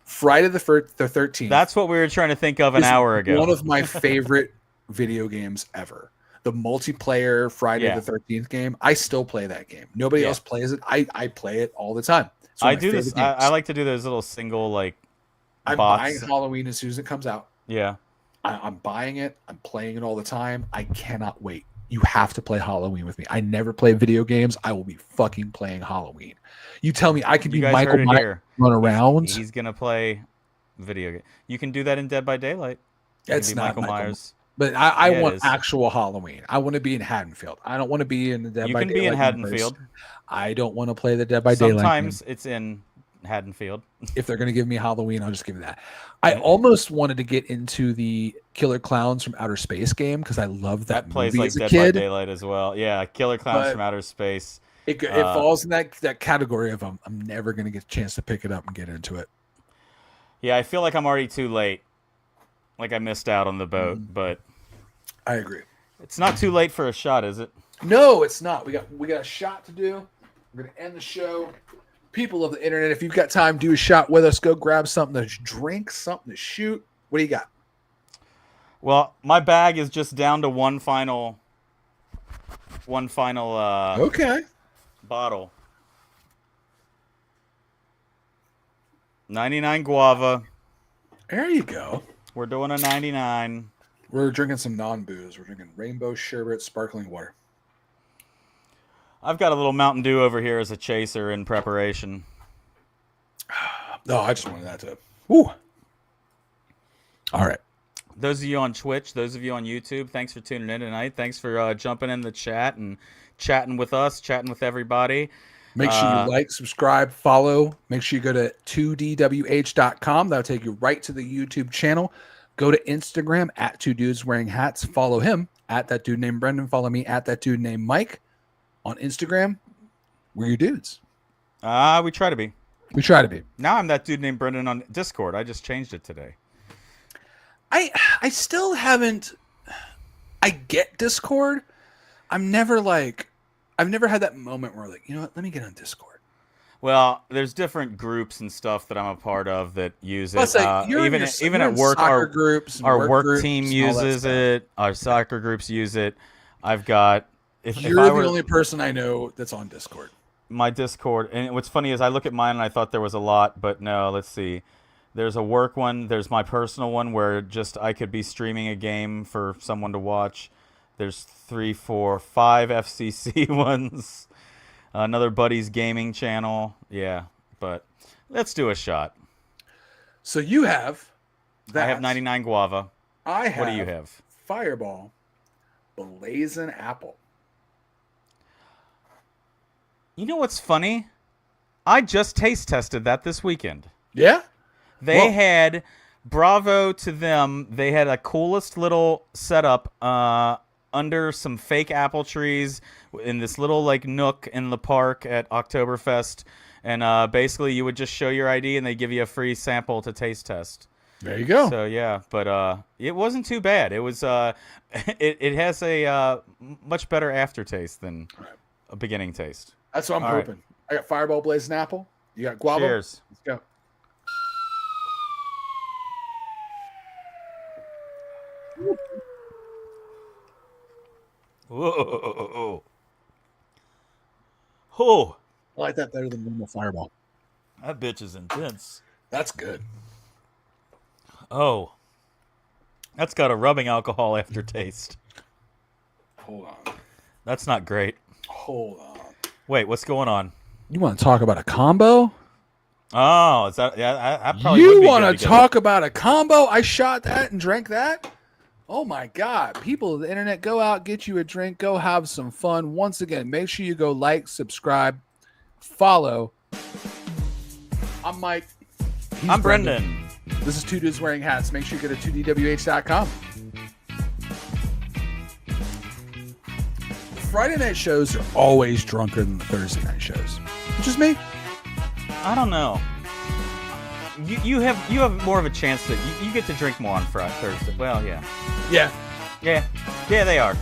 Friday the 13th. That's what we were trying to think of an hour ago. One of my favorite video games ever. The multiplayer Friday the 13th game. I still play that game. Nobody else plays it. I play it all the time. I do this. I like to do those little single I'm bots. buying Halloween as soon as it comes out. Yeah. I'm buying it. I'm playing it all the time. I cannot wait. You have to play Halloween with me. I never play video games. I will be fucking playing Halloween. You tell me I can be Michael Myers, run around. He's going to play video game. You can do that in Dead by Daylight. It's not Michael Myers. But I want actual Halloween. I want to be in Haddonfield. I don't want to be in the Dead by Daylight. You can be in Haddonfield. I don't want to play the Dead by Daylight. Sometimes it's in Haddonfield. If they're going to give me Halloween, I'll just give it that. I almost wanted to get into the Killer Clowns from Outer Space game because I love that plays movie like as a Dead kid. by Daylight as well. Yeah, Killer Clowns from Outer Space. It falls in that category of I'm never going to get a chance to pick it up and get into it. Yeah, I feel like I'm already too late. Like I missed out on the boat, but I agree. It's not too late for a shot, is it? No, it's not. We got a shot to do. We're going to end the show. People of the internet, if you've got time, do a shot with us. Go grab something to drink, something to shoot. What do you got? Well, my bag is just down to one final okay. bottle. 99 guava. There you go. We're doing a 99. We're drinking some non-booze. We're drinking rainbow sherbet sparkling water. I've got a little Mountain Dew over here as a chaser in preparation. No, I just wanted that to. Woo. All right. Those of you on Twitch, those of you on YouTube, thanks for tuning in tonight. Thanks for jumping in the chat and chatting with us, chatting with everybody. Make sure you like, subscribe, follow. Make sure you go to 2dwh.com. That'll take you right to the YouTube channel. Go to Instagram at 2dudeswearinghats. Follow him at that dude named Brendon. Follow me at that dude named Mike. On Instagram, we're your dudes. We try to be. We try to be. Now I'm that dude named Brendon on Discord. I just changed it today. I still haven't. I get Discord. I've never had that moment where like, you know what, let me get on Discord. Well, there's different groups and stuff that I'm a part of that use it. Even at work, our groups, our work groups, team uses it. Our soccer groups use it. I've got. You're the only person I know that's on Discord. My Discord, and what's funny is I look at mine and I thought there was a lot, but no. Let's see. There's a work one. There's my personal one where just I could be streaming a game for someone to watch. There's 3, 4, 5 FCC ones. Another buddy's gaming channel. Yeah, but let's do a shot. So you have that. I have 99 guava. I have. What do you have? Fireball, blazing apple. You know what's funny? I just taste tested that this weekend. Yeah? They had, bravo to them, they had a coolest little setup under some fake apple trees in this little like nook in the park at Oktoberfest. And basically you would just show your ID and they give you a free sample to taste test. There you go. So yeah, but it wasn't too bad. It was it has a much better aftertaste than a beginning taste. That's what I'm hoping. Right. I got Fireball, Blazing Apple. You got Guava. Cheers. Let's go. Whoa. Oh. I like that better than normal Fireball. That bitch is intense. That's good. Oh. That's got a rubbing alcohol aftertaste. Hold on. That's not great. Hold on. Wait, what's going on? You want to talk about a combo? Oh, is that? Yeah, I probably. You want to talk about a combo? I shot that and drank that. Oh my God! People of the internet, go out, get you a drink, go have some fun. Once again, make sure you go like, subscribe, follow. I'm Mike. I'm Brendon. This is 2 Dudes Wearing Hats. Make sure you go to 2dwh.com. Friday night shows are always drunker than the Thursday night shows. It's just me. I don't know. You have more of a chance that you get to drink more on Thursday. Well, yeah. Yeah. Yeah, they are.